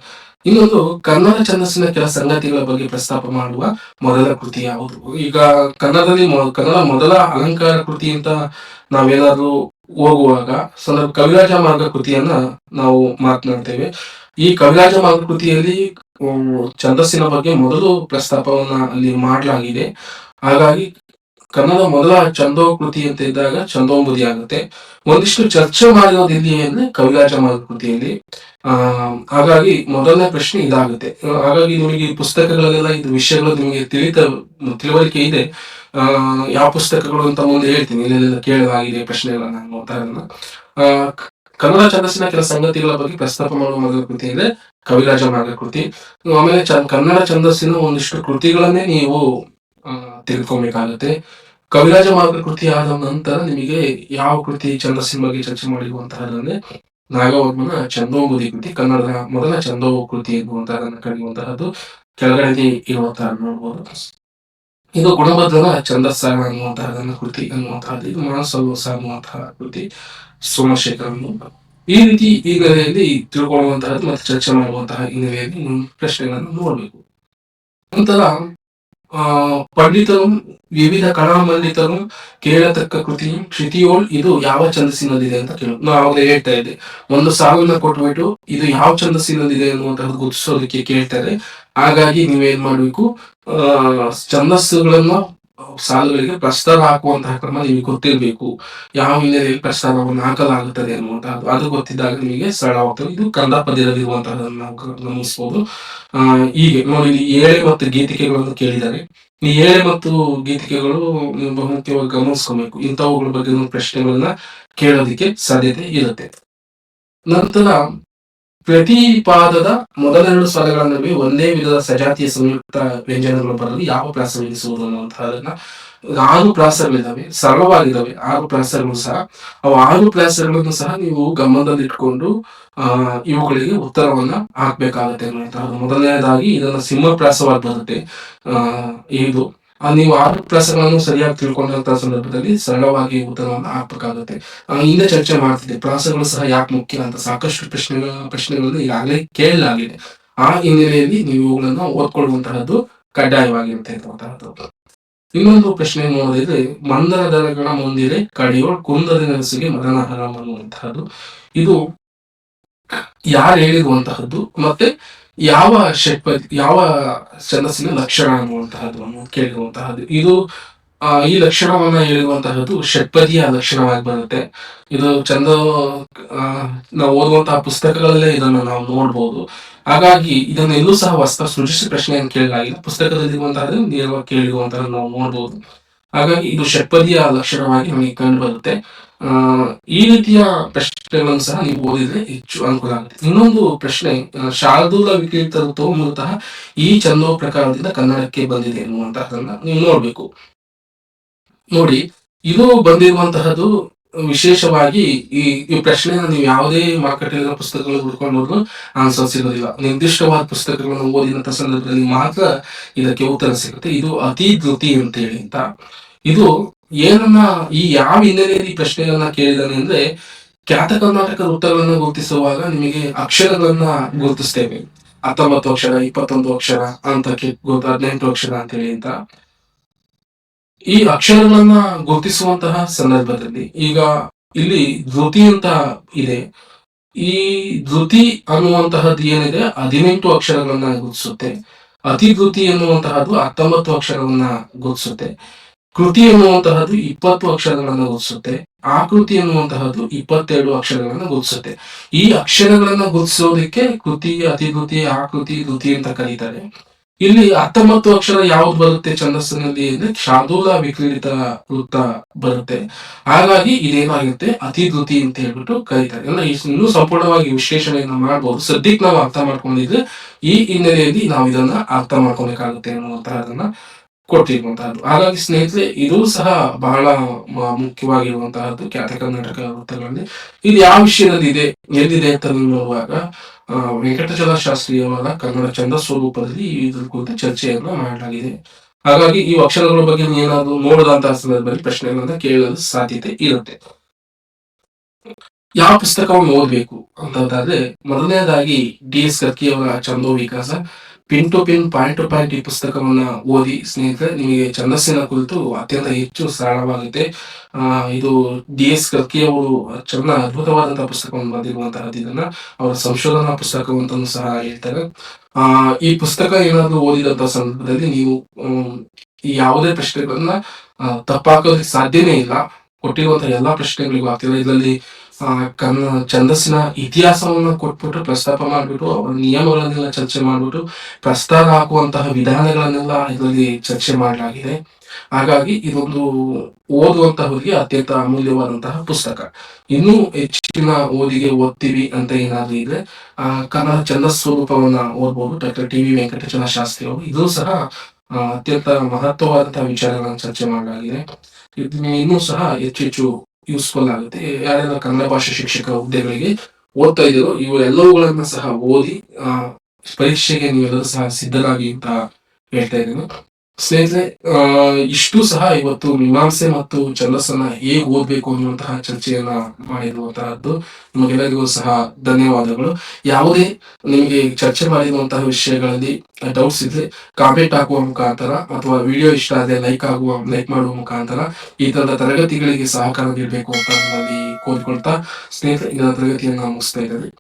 ಇನ್ನೊಂದು ಕನ್ನಡ ಛಂದಸ್ಸಿನ ಕೆಲ ಸಂಗತಿಗಳ ಬಗ್ಗೆ ಪ್ರಸ್ತಾಪ ಮಾಡುವ ಮೊದಲ ಕೃತಿ ಯಾವುದು? ಈಗ ಕನ್ನಡದಲ್ಲಿ ಕನ್ನಡ ಮೊದಲ ಅಲಂಕಾರ ಕೃತಿ ಅಂತ ನಾವೇನಾದ್ರೂ ಹೋಗುವಾಗ ಕವಿರಾಜ ಮಾರ್ಗ ಕೃತಿಯನ್ನ ನಾವು ಮಾತನಾಡ್ತೇವೆ. ಈ ಕವಿರಾಜ ಮಾರ್ಗ ಕೃತಿಯಲ್ಲಿ ಛಂದಸ್ಸಿನ ಬಗ್ಗೆ ಮೊದಲು ಪ್ರಸ್ತಾಪವನ್ನ ಅಲ್ಲಿ ಮಾಡಲಾಗಿದೆ. ಹಾಗಾಗಿ ಕನ್ನಡ ಮೊದಲ ಛಂದೋಕೃತಿ ಅಂತ ಇದ್ದಾಗ ಛಂದೋಂಬುದಿ ಆಗುತ್ತೆ. ಒಂದಿಷ್ಟು ಚರ್ಚೆ ಮಾಡಿರೋದು ಎಲ್ಲಿ ಅಂದ್ರೆ ಕವಿರಾಜ ಮಾರ್ಗ ಕೃತಿಯಲ್ಲಿ. ಹಾಗಾಗಿ ಮೊದಲನೇ ಪ್ರಶ್ನೆ ಇದಾಗುತ್ತೆ. ಹಾಗಾಗಿ ನಿಮಗೆ ಈ ಪುಸ್ತಕಗಳಲ್ಲೆಲ್ಲ ಇದು ವಿಷಯಗಳು ನಿಮಗೆ ತಿಳುವಳಿಕೆ ಇದೆ. ಯಾವ ಪುಸ್ತಕಗಳು ಅಂತ ಮುಂದೆ ಹೇಳ್ತೀನಿ, ಇಲ್ಲೆಲ್ಲ ಕೇಳಲಾಗಿದೆ ಪ್ರಶ್ನೆಗಳನ್ನ ನೋಡ್ತಾ ಇರೋದನ್ನ. ಆ ಕನ್ನಡ ಛಂದಸ್ಸಿನ ಕೆಲ ಸಂಗತಿಗಳ ಬಗ್ಗೆ ಪ್ರಸ್ತಾಪ ಮಾಡುವ ಮೊದಲ ಕೃತಿ ಅಂದ್ರೆ ಕವಿರಾಜ ಮಾರ್ಗ ಕೃತಿ. ಆಮೇಲೆ ಕನ್ನಡ ಛಂದಸ್ಸಿನ ಒಂದಿಷ್ಟು ಕೃತಿಗಳನ್ನೇ ನೀವು ತಿಳ್ಕೊಬೇಕಾಗುತ್ತೆ. ಕವಿರಾಜ ಮಾರ್ಗ ಕೃತಿ ಆದ ನಂತರ ನಿಮಗೆ ಯಾವ ಕೃತಿ ಛಂದಸ್ಸಿನ ಬಗ್ಗೆ ಚರ್ಚೆ ಮಾಡಿರುವಂತಹದ್ದಂದ್ರೆ ನಾಗವರ್ಮನ ಛಂದೋಂಬುದಿ ಕೃತಿ, ಕನ್ನಡದ ಮೊದಲ ಛಂದೋ ಕೃತಿ ಎನ್ನುವಂತಹದನ್ನು ಕರೆಯುವಂತಹದ್ದು ಕೆಳಗಡೆ ಇರುವಂತಹ ನೋಡ್ಬೋದು. ಇದು ಗುಣಭದ್ರನ ಛಂದಸ್ಸಾರ ಅನ್ನುವಂತಹದನ್ನ ಕೃತಿ ಅನ್ನುವಂತಹದ್ದು. ಇದು ಮಾನಸೋಲ್ಲಾಸ ಅನ್ನುವಂತಹ ಕೃತಿ ಸೋಮಶೇಖರನ್ನು. ಈ ರೀತಿ ಈ ಹಿನ್ನೆಲೆಯಲ್ಲಿ ತಿಳ್ಕೊಳ್ಳುವಂತಹದ್ದು ಮತ್ತು ಚರ್ಚೆ ಮಾಡುವಂತಹ ಹಿನ್ನೆಲೆಯಲ್ಲಿ ಪ್ರಶ್ನೆಗಳನ್ನು ನೋಡ್ಬೇಕು. ನಂತರ ಪಂಡಿತರು ವಿವಿಧ ಕಲಾಮಂಡಿತರು ಕೇಳತಕ್ಕ ಕೃತಿಯೋಳ್ ಇದು ಯಾವ ಛಂದಸ್ಸಿನಲ್ಲಿದೆ ಅಂತ ನಾವು ಆಗಲೇ ಹೇಳ್ತಾ ಇದ್ದೆ. ಒಂದು ಸಾಲನ್ನ ಕೊಟ್ಬಿಟ್ಟು ಇದು ಯಾವ ಛಂದಸ್ಸಿನಲ್ಲಿದೆ ಅನ್ನುವಂಥದ್ದು ಗುರುತಿಸೋದಕ್ಕೆ ಕೇಳ್ತಾರೆ. ಹಾಗಾಗಿ ನೀವೇನ್ ಮಾಡ್ಬೇಕು, ಛಂದಸ್ಸುಗಳನ್ನ ಸಾಲುಗಳಿಗೆ ಪ್ರಸ್ತಾರ ಹಾಕುವಂತಹ ಕ್ರಮ ನಿಮಗೆ ಗೊತ್ತಿರಬೇಕು. ಯಾವ ಹಿನ್ನೆಲೆಯಲ್ಲಿ ಪ್ರಸ್ತಾರವನ್ನು ಹಾಕಲಾಗುತ್ತದೆ ಅನ್ನುವಂತಹದ್ದು ಅದು ಗೊತ್ತಿದ್ದಾಗ ನಿಮಗೆ ಸರಳವಾಗ್ತದೆ. ಇದು ಕನ್ನಡ ಪದ್ಯದಲ್ಲಿರುವಂತಹದನ್ನು ನಾವು ಗಮನಿಸಬಹುದು. ಹೀಗೆ ನೋಡಿ, ಏಳೆ ಮತ್ತು ಗೀತಿಕೆಗಳನ್ನು ಕೇಳಿದ್ದಾರೆ. ಈ ಏಳೆ ಮತ್ತು ಗೀತಿಕೆಗಳು ನೀವು ಬಹುಮುಖ್ಯವಾಗಿ ಗಮನಿಸ್ಕೊಬೇಕು. ಇಂಥವುಗಳ ಬಗ್ಗೆ ಪ್ರಶ್ನೆಗಳನ್ನ ಕೇಳೋದಿಕ್ಕೆ ಸಾಧ್ಯತೆ ಇರುತ್ತೆ. ನಂತರ ಪ್ರತಿ ಪಾದದ ಮೊದಲೆರಡು ಸ್ವರಗಳ ನಡುವೆ ಒಂದೇ ವಿಧದ ಸಜಾತಿಯ ಸಂಯುಕ್ತ ವ್ಯಂಜನಗಳು ಬರಲು ಯಾವ ಪ್ರಾಸ ವಿಧಿಸುವುದು ಅನ್ನುವಂತಹದನ್ನ 6 ಪ್ರಾಸಗಳಿದಾವೆ, ಸರಳವಾಗಿದ್ದಾವೆ 6 ಪ್ರಾಸಗಳು ಸಹ. ಅವು 6 ಪ್ರಾಸಗಳನ್ನು ಸಹ ನೀವು ಗಮನದಲ್ಲಿಟ್ಕೊಂಡು ಇವುಗಳಿಗೆ ಉತ್ತರವನ್ನ ಹಾಕ್ಬೇಕಾಗತ್ತೆ ಅನ್ನುವಂತಹದ್ದು. ಮೊದಲನೇದಾಗಿ ಇದನ್ನ ಸಿಂಹಪ್ರಾಸವಾಗಿ ಬರುತ್ತೆ. ಇದು ನೀವು 6 ಪ್ರಾಸಗಳನ್ನು ಸರಿಯಾಗಿ ತಿಳ್ಕೊಂಡಂತಹ ಸಂದರ್ಭದಲ್ಲಿ ಸರಳವಾಗಿ ಉತ್ತರವನ್ನು ಹಾಕ್ಬೇಕಾಗುತ್ತೆ. ಹಿಂದೆ ಚರ್ಚೆ ಮಾಡ್ತಿದ್ದೆ, ಪ್ರಾಸಗಳು ಸಹ ಯಾಕೆ ಮುಖ್ಯ ಅಂತ. ಸಾಕಷ್ಟು ಪ್ರಶ್ನೆಗಳನ್ನು ಈಗಾಗಲೇ ಕೇಳಲಾಗಿದೆ. ಆ ಹಿನ್ನೆಲೆಯಲ್ಲಿ ನೀವು ಇವುಗಳನ್ನ ಓದ್ಕೊಳ್ಳುವಂತಹದ್ದು ಕಡ್ಡಾಯವಾಗಿರುತ್ತೆ ಇರುವಂತಹದ್ದು. ಇನ್ನೊಂದು ಪ್ರಶ್ನೆ ನೋಡಿದ್ರೆ, ಮಂದರ ದರಗಳ ಮುಂದಿರೆ ಕಡಿಯೋಳ್ ಕುಂದದ ನೆನಸಿಗೆ ಮದನಹರಂ ಅನ್ನುವಂತಹದ್ದು. ಇದು ಯಾರು ಹೇಳಿರುವಂತಹದ್ದು ಮತ್ತೆ ಯಾವ ಯಾವ ಛಂದಸ್ಸಿನ ಲಕ್ಷಣ ಅನ್ನುವಂತಹದ್ದು ಕೇಳಿರುವಂತಹದ್ದು. ಇದು ಈ ಲಕ್ಷಣವನ್ನ ಹೇಳಿರುವಂತಹದ್ದು ಷಟ್ಪದಿಯ ಲಕ್ಷಣವಾಗಿ ಬರುತ್ತೆ. ಇದು ನಾವು ಓದುವಂತಹ ಪುಸ್ತಕಗಳಲ್ಲೇ ಇದನ್ನು ನಾವು ನೋಡ್ಬೋದು. ಹಾಗಾಗಿ ಇದನ್ನ ಎಲ್ಲೂ ಸಹ ಹೊಸ ಸೃಜಿಸಿ ಪ್ರಶ್ನೆಯನ್ನು ಕೇಳಲಾಗಿಲ್ಲ. ಪುಸ್ತಕದಲ್ಲಿರುವಂತಹದ್ದು ನೇರವಾಗಿ ಕೇಳಿರುವಂತಹ ನಾವು ನೋಡ್ಬೋದು. ಹಾಗಾಗಿ ಇದು ಷಟ್ಪದಿಯ ಲಕ್ಷಣವಾಗಿ ನಮಗೆ ಕಂಡು ಬರುತ್ತೆ. ಈ ರೀತಿಯ ಪ್ರಶ್ನೆಗಳನ್ನು ಸಹ ನೀವು ಓದಿದ್ರೆ ಹೆಚ್ಚು ಅನುಕೂಲ ಆಗುತ್ತೆ. ಇನ್ನೊಂದು ಪ್ರಶ್ನೆ, ಶಾರ್ದೂಲ ವಿಕ್ರೀತ ಮೂಲತಃ ಈ ಛಂದೋ ಪ್ರಕಾರದಿಂದ ಕನ್ನಡಕ್ಕೆ ಬಂದಿದೆ ಎನ್ನುವಂತಹದನ್ನ ನೀವು ನೋಡ್ಬೇಕು. ನೋಡಿ, ಇದು ಬಂದಿರುವಂತಹದ್ದು ವಿಶೇಷವಾಗಿ ಈ ಪ್ರಶ್ನೆಯನ್ನು ನೀವು ಯಾವುದೇ ಮಾರುಕಟ್ಟೆಯ ಪುಸ್ತಕಗಳು ಹುಡ್ಕೊಂಡು ಹೋದ್ರು ಆನ್ಸರ್ ಸಿಗೋದಿಲ್ಲ. ನಿರ್ದಿಷ್ಟವಾದ ಪುಸ್ತಕಗಳನ್ನು ಓದಿದಂತ ಸಂದರ್ಭದಲ್ಲಿ ಮಾತ್ರ ಇದಕ್ಕೆ ಉತ್ತರ ಸಿಗುತ್ತೆ. ಇದು ಅತಿ ಧೃತಿ ಅಂತ ಹೇಳಿ ಅಂತ. ಇದು ಏನನ್ನ ಯಾವ ಹಿನ್ನೆಲೆಯಲ್ಲಿ ಪ್ರಶ್ನೆಗಳನ್ನ ಕೇಳಿದಾನೆ ಅಂದ್ರೆ, ಖ್ಯಾತ ಕರ್ನಾಟಕದ ಉತ್ತರಗಳನ್ನು ಗುರುತಿಸುವಾಗ ನಿಮಗೆ ಅಕ್ಷರಗಳನ್ನ ಗುರುತಿಸ್ತೇವೆ. 19 ಅಕ್ಷರ, 21 ಅಕ್ಷರ ಅಂತ 18 ಅಕ್ಷರ ಅಂತ ಹೇಳಿ ಅಂತ. ಈ ಅಕ್ಷರಗಳನ್ನ ಗುರುತಿಸುವಂತಹ ಸಂದರ್ಭದಲ್ಲಿ ಈಗ ಇಲ್ಲಿ ಧೃತಿ ಅಂತ ಇದೆ. ಈ ಧೃತಿ ಅನ್ನುವಂತಹದ್ದು ಏನಿದೆ 18 ಅಕ್ಷರಗಳನ್ನ ಗುರುತಿಸುತ್ತೆ. ಅತಿ ಧೃತಿ ಎನ್ನುವಂತಹದ್ದು 19 ಅಕ್ಷರವನ್ನ ಗುರುತಿಸುತ್ತೆ. ಕೃತಿ ಎನ್ನುವಂತಹದ್ದು 20 ಅಕ್ಷರಗಳನ್ನು ಗುರುತಿಸುತ್ತೆ. ಆಕೃತಿ ಎನ್ನುವಂತಹದ್ದು 22 ಅಕ್ಷರಗಳನ್ನು ಗುರುತಿಸುತ್ತೆ. ಈ ಅಕ್ಷರಗಳನ್ನ ಗುರುತಿಸೋದಕ್ಕೆ ಕೃತಿ, ಅತಿಕೃತಿ, ಆಕೃತಿ, ಧೃತಿ ಅಂತ ಕರೀತಾರೆ. ಇಲ್ಲಿ 19 ಅಕ್ಷರ ಯಾವ್ದು ಬರುತ್ತೆ ಛಂದಸ್ಸಿನಲ್ಲಿ ಅಂದ್ರೆ ಶಾರ್ದೂಲ ವಿಕ್ರೀಡಿತ ವೃತ್ತ ಬರುತ್ತೆ. ಹಾಗಾಗಿ ಇದೇನಾಗುತ್ತೆ ಅತಿ ಧೃತಿ ಅಂತ ಹೇಳ್ಬಿಟ್ಟು ಕರೀತಾರೆ. ಎಲ್ಲ ಇನ್ನೂ ಸಂಪೂರ್ಣವಾಗಿ ವಿಶ್ಲೇಷಣೆಯನ್ನ ಮಾಡ್ಬೋದು. ಸದ್ಯಕ್ಕೆ ನಾವು ಅರ್ಥ ಮಾಡ್ಕೊಂಡಿದ್ರೆ ಈ ಹಿನ್ನೆಲೆಯಲ್ಲಿ ನಾವು ಇದನ್ನ ಅರ್ಥ ಮಾಡ್ಕೊಬೇಕಾಗುತ್ತೆ ಅನ್ನುವಂತಹದನ್ನ ಕೊಟ್ಟಿರುವಂತಹದ್ದು. ಹಾಗಾಗಿ ಸ್ನೇಹಿತರೆ, ಇದು ಸಹ ಬಹಳ ಮುಖ್ಯವಾಗಿರುವಂತಹದ್ದು ಖ್ಯಾತ ಕರ್ನಾಟಕ ವೃತ್ತಗಳಲ್ಲಿ. ಇದು ಯಾವ ವಿಷಯದಲ್ಲಿ ಇದೆ, ಎಲ್ಲಿದೆ ಅಂತ ನೋಡುವಾಗ ವೆಂಕಟಚಲ ಶಾಸ್ತ್ರಿಯವರ ಕನ್ನಡ ಛಂದ ಸ್ವರೂಪದಲ್ಲಿ ಇದ್ರ ಕುರಿತು ಚರ್ಚೆಯನ್ನ ಮಾಡಲಾಗಿದೆ. ಹಾಗಾಗಿ ಈ ಅಕ್ಷರಗಳ ಬಗ್ಗೆ ಏನಾದ್ರು ನೋಡದಂತಹ ಸಂದರ್ಭದಲ್ಲಿ ಪ್ರಶ್ನೆಗಳನ್ನ ಕೇಳಲು ಸಾಧ್ಯತೆ ಇರುತ್ತೆ. ಯಾವ ಪುಸ್ತಕವನ್ನು ಓದಬೇಕು ಅಂತಂದ್ರೆ ಮೊದಲನೇದಾಗಿ ಡಿ.ಎಸ್. ಕರ್ಕಿಯವರ ಛಂದೋ ವಿಕಾಸ, pin to pin, point to point ಈ ಪುಸ್ತಕವನ್ನ ಓದಿ ಸ್ನೇಹಿತರೆ. ನಿಮಗೆ ಛಂದಸ್ಸಿನ ಕುರಿತು ಅತ್ಯಂತ ಹೆಚ್ಚು ಸರಳವಾಗುತ್ತೆ. ಇದು ಡಿ.ಎಸ್. ಕರ್ಕಿಯವರು ಅದ್ಭುತವಾದಂತಹ ಪುಸ್ತಕವನ್ನು ಬರೆದಿರುವಂತಹದ್ದು. ಇದನ್ನ ಅವರ ಸಂಶೋಧನಾ ಪುಸ್ತಕ ಅಂತಾನೂ ಸಹ ಹೇಳ್ತಾರೆ. ಈ ಪುಸ್ತಕ ಏನಾದ್ರು ಓದಿದಂತ ಸಂದರ್ಭದಲ್ಲಿ ನೀವು ಈ ಯಾವುದೇ ಪ್ರಶ್ನೆಗಳನ್ನ ತಪ್ಪಾಕೋದಕ್ಕೆ ಸಾಧ್ಯನೇ ಇಲ್ಲ. ಕೊಟ್ಟಿರುವಂತಹ ಎಲ್ಲಾ ಪ್ರಶ್ನೆಗಳಿಗೂ ಆಗ್ತಿಲ್ಲ. ಇದರಲ್ಲಿ ಛಂದಸ್ಸಿನ ಇತಿಹಾಸವನ್ನ ಕೊಟ್ಬಿಟ್ಟು ಪ್ರಸ್ತಾಪ ಮಾಡ್ಬಿಟ್ಟು ಅವರ ನಿಯಮಗಳನ್ನೆಲ್ಲ ಚರ್ಚೆ ಮಾಡ್ಬಿಟ್ಟು ಪ್ರಸ್ತಾರ ಹಾಕುವಂತಹ ವಿಧಾನಗಳನ್ನೆಲ್ಲ ಇದರಲ್ಲಿ ಚರ್ಚೆ ಮಾಡಲಾಗಿದೆ. ಹಾಗಾಗಿ ಇದೊಂದು ಓದುವಂತಹವರಿಗೆ ಅತ್ಯಂತ ಅಮೂಲ್ಯವಾದಂತಹ ಪುಸ್ತಕ. ಇನ್ನೂ ಹೆಚ್ಚಿನ ಓದಿಗೆ ಓದ್ತೀವಿ ಅಂತ ಏನಾದ್ರು ಇದ್ರೆ ಕನ್ನಡ ಛಂದಸ್ ಸ್ವರೂಪವನ್ನ ಓದ್ಬೋದು. Doctor TV. ವೆಂಕಟಚಲ ಶಾಸ್ತ್ರಿ ಅವರು. ಇದು ಸಹ ಅತ್ಯಂತ ಮಹತ್ವವಾದಂತಹ ವಿಚಾರಗಳನ್ನು ಚರ್ಚೆ ಮಾಡಲಾಗಿದೆ. ಇದನ್ನ ಇನ್ನೂ ಸಹ ಹೆಚ್ಚೆಚ್ಚು ಯೂಸ್ಫುಲ್ ಆಗುತ್ತೆ. ಯಾರೆಲ್ಲ ಕನ್ನಡ ಭಾಷಾ ಶಿಕ್ಷಕ ಹುದ್ದೆಗಳಿಗೆ ಓದ್ತಾ ಇದ್ದೀರೋ ಇವೆಲ್ಲವುಗಳನ್ನ ಸಹ ಓದಿ ಪರೀಕ್ಷೆಗೆ ನೀವೆಲ್ಲರೂ ಸಹ ಸಿದ್ಧರಾಗಿ ಅಂತ ಹೇಳ್ತಾ ಇದ್ದೀನಿ. ಸ್ನೇಹಿತರೆ, ಇಷ್ಟು ಸಹ ಇವತ್ತು ಮೀಮಾಂಸೆ ಮತ್ತು ಛಂದಸ್ಸನ್ನ ಹೇಗೆ ಓದ್ಬೇಕು ಅನ್ನುವಂತಹ ಚರ್ಚೆಯನ್ನ ಮಾಡಿರುವಂತಹದ್ದು. ನಿಮಗೆಲ್ಲರಿಗೂ ಸಹ ಧನ್ಯವಾದಗಳು. ಯಾವುದೇ ನಿಮಗೆ ಚರ್ಚೆ ಮಾಡಿರುವಂತಹ ವಿಷಯಗಳಲ್ಲಿ ಡೌಟ್ಸ್ ಇದ್ರೆ ಕಾಮೆಂಟ್ ಹಾಕುವ ಮುಖಾಂತರ ಅಥವಾ ವಿಡಿಯೋ ಇಷ್ಟ ಆದ್ರೆ ಲೈಕ್ ಮಾಡುವ ಮುಖಾಂತರ ಈ ತರದ ತರಗತಿಗಳಿಗೆ ಸಹಕಾರ ನೀಡಬೇಕು ಅಂತ ನನ್ನಲ್ಲಿ ಕೋರಿಕೊಳ್ತಾ ಸ್ನೇಹಿತರೆ, ಇದರ ತರಗತಿಯನ್ನ ಮುಗಿಸ್ತಾ ಇದ್ದೇನೆ.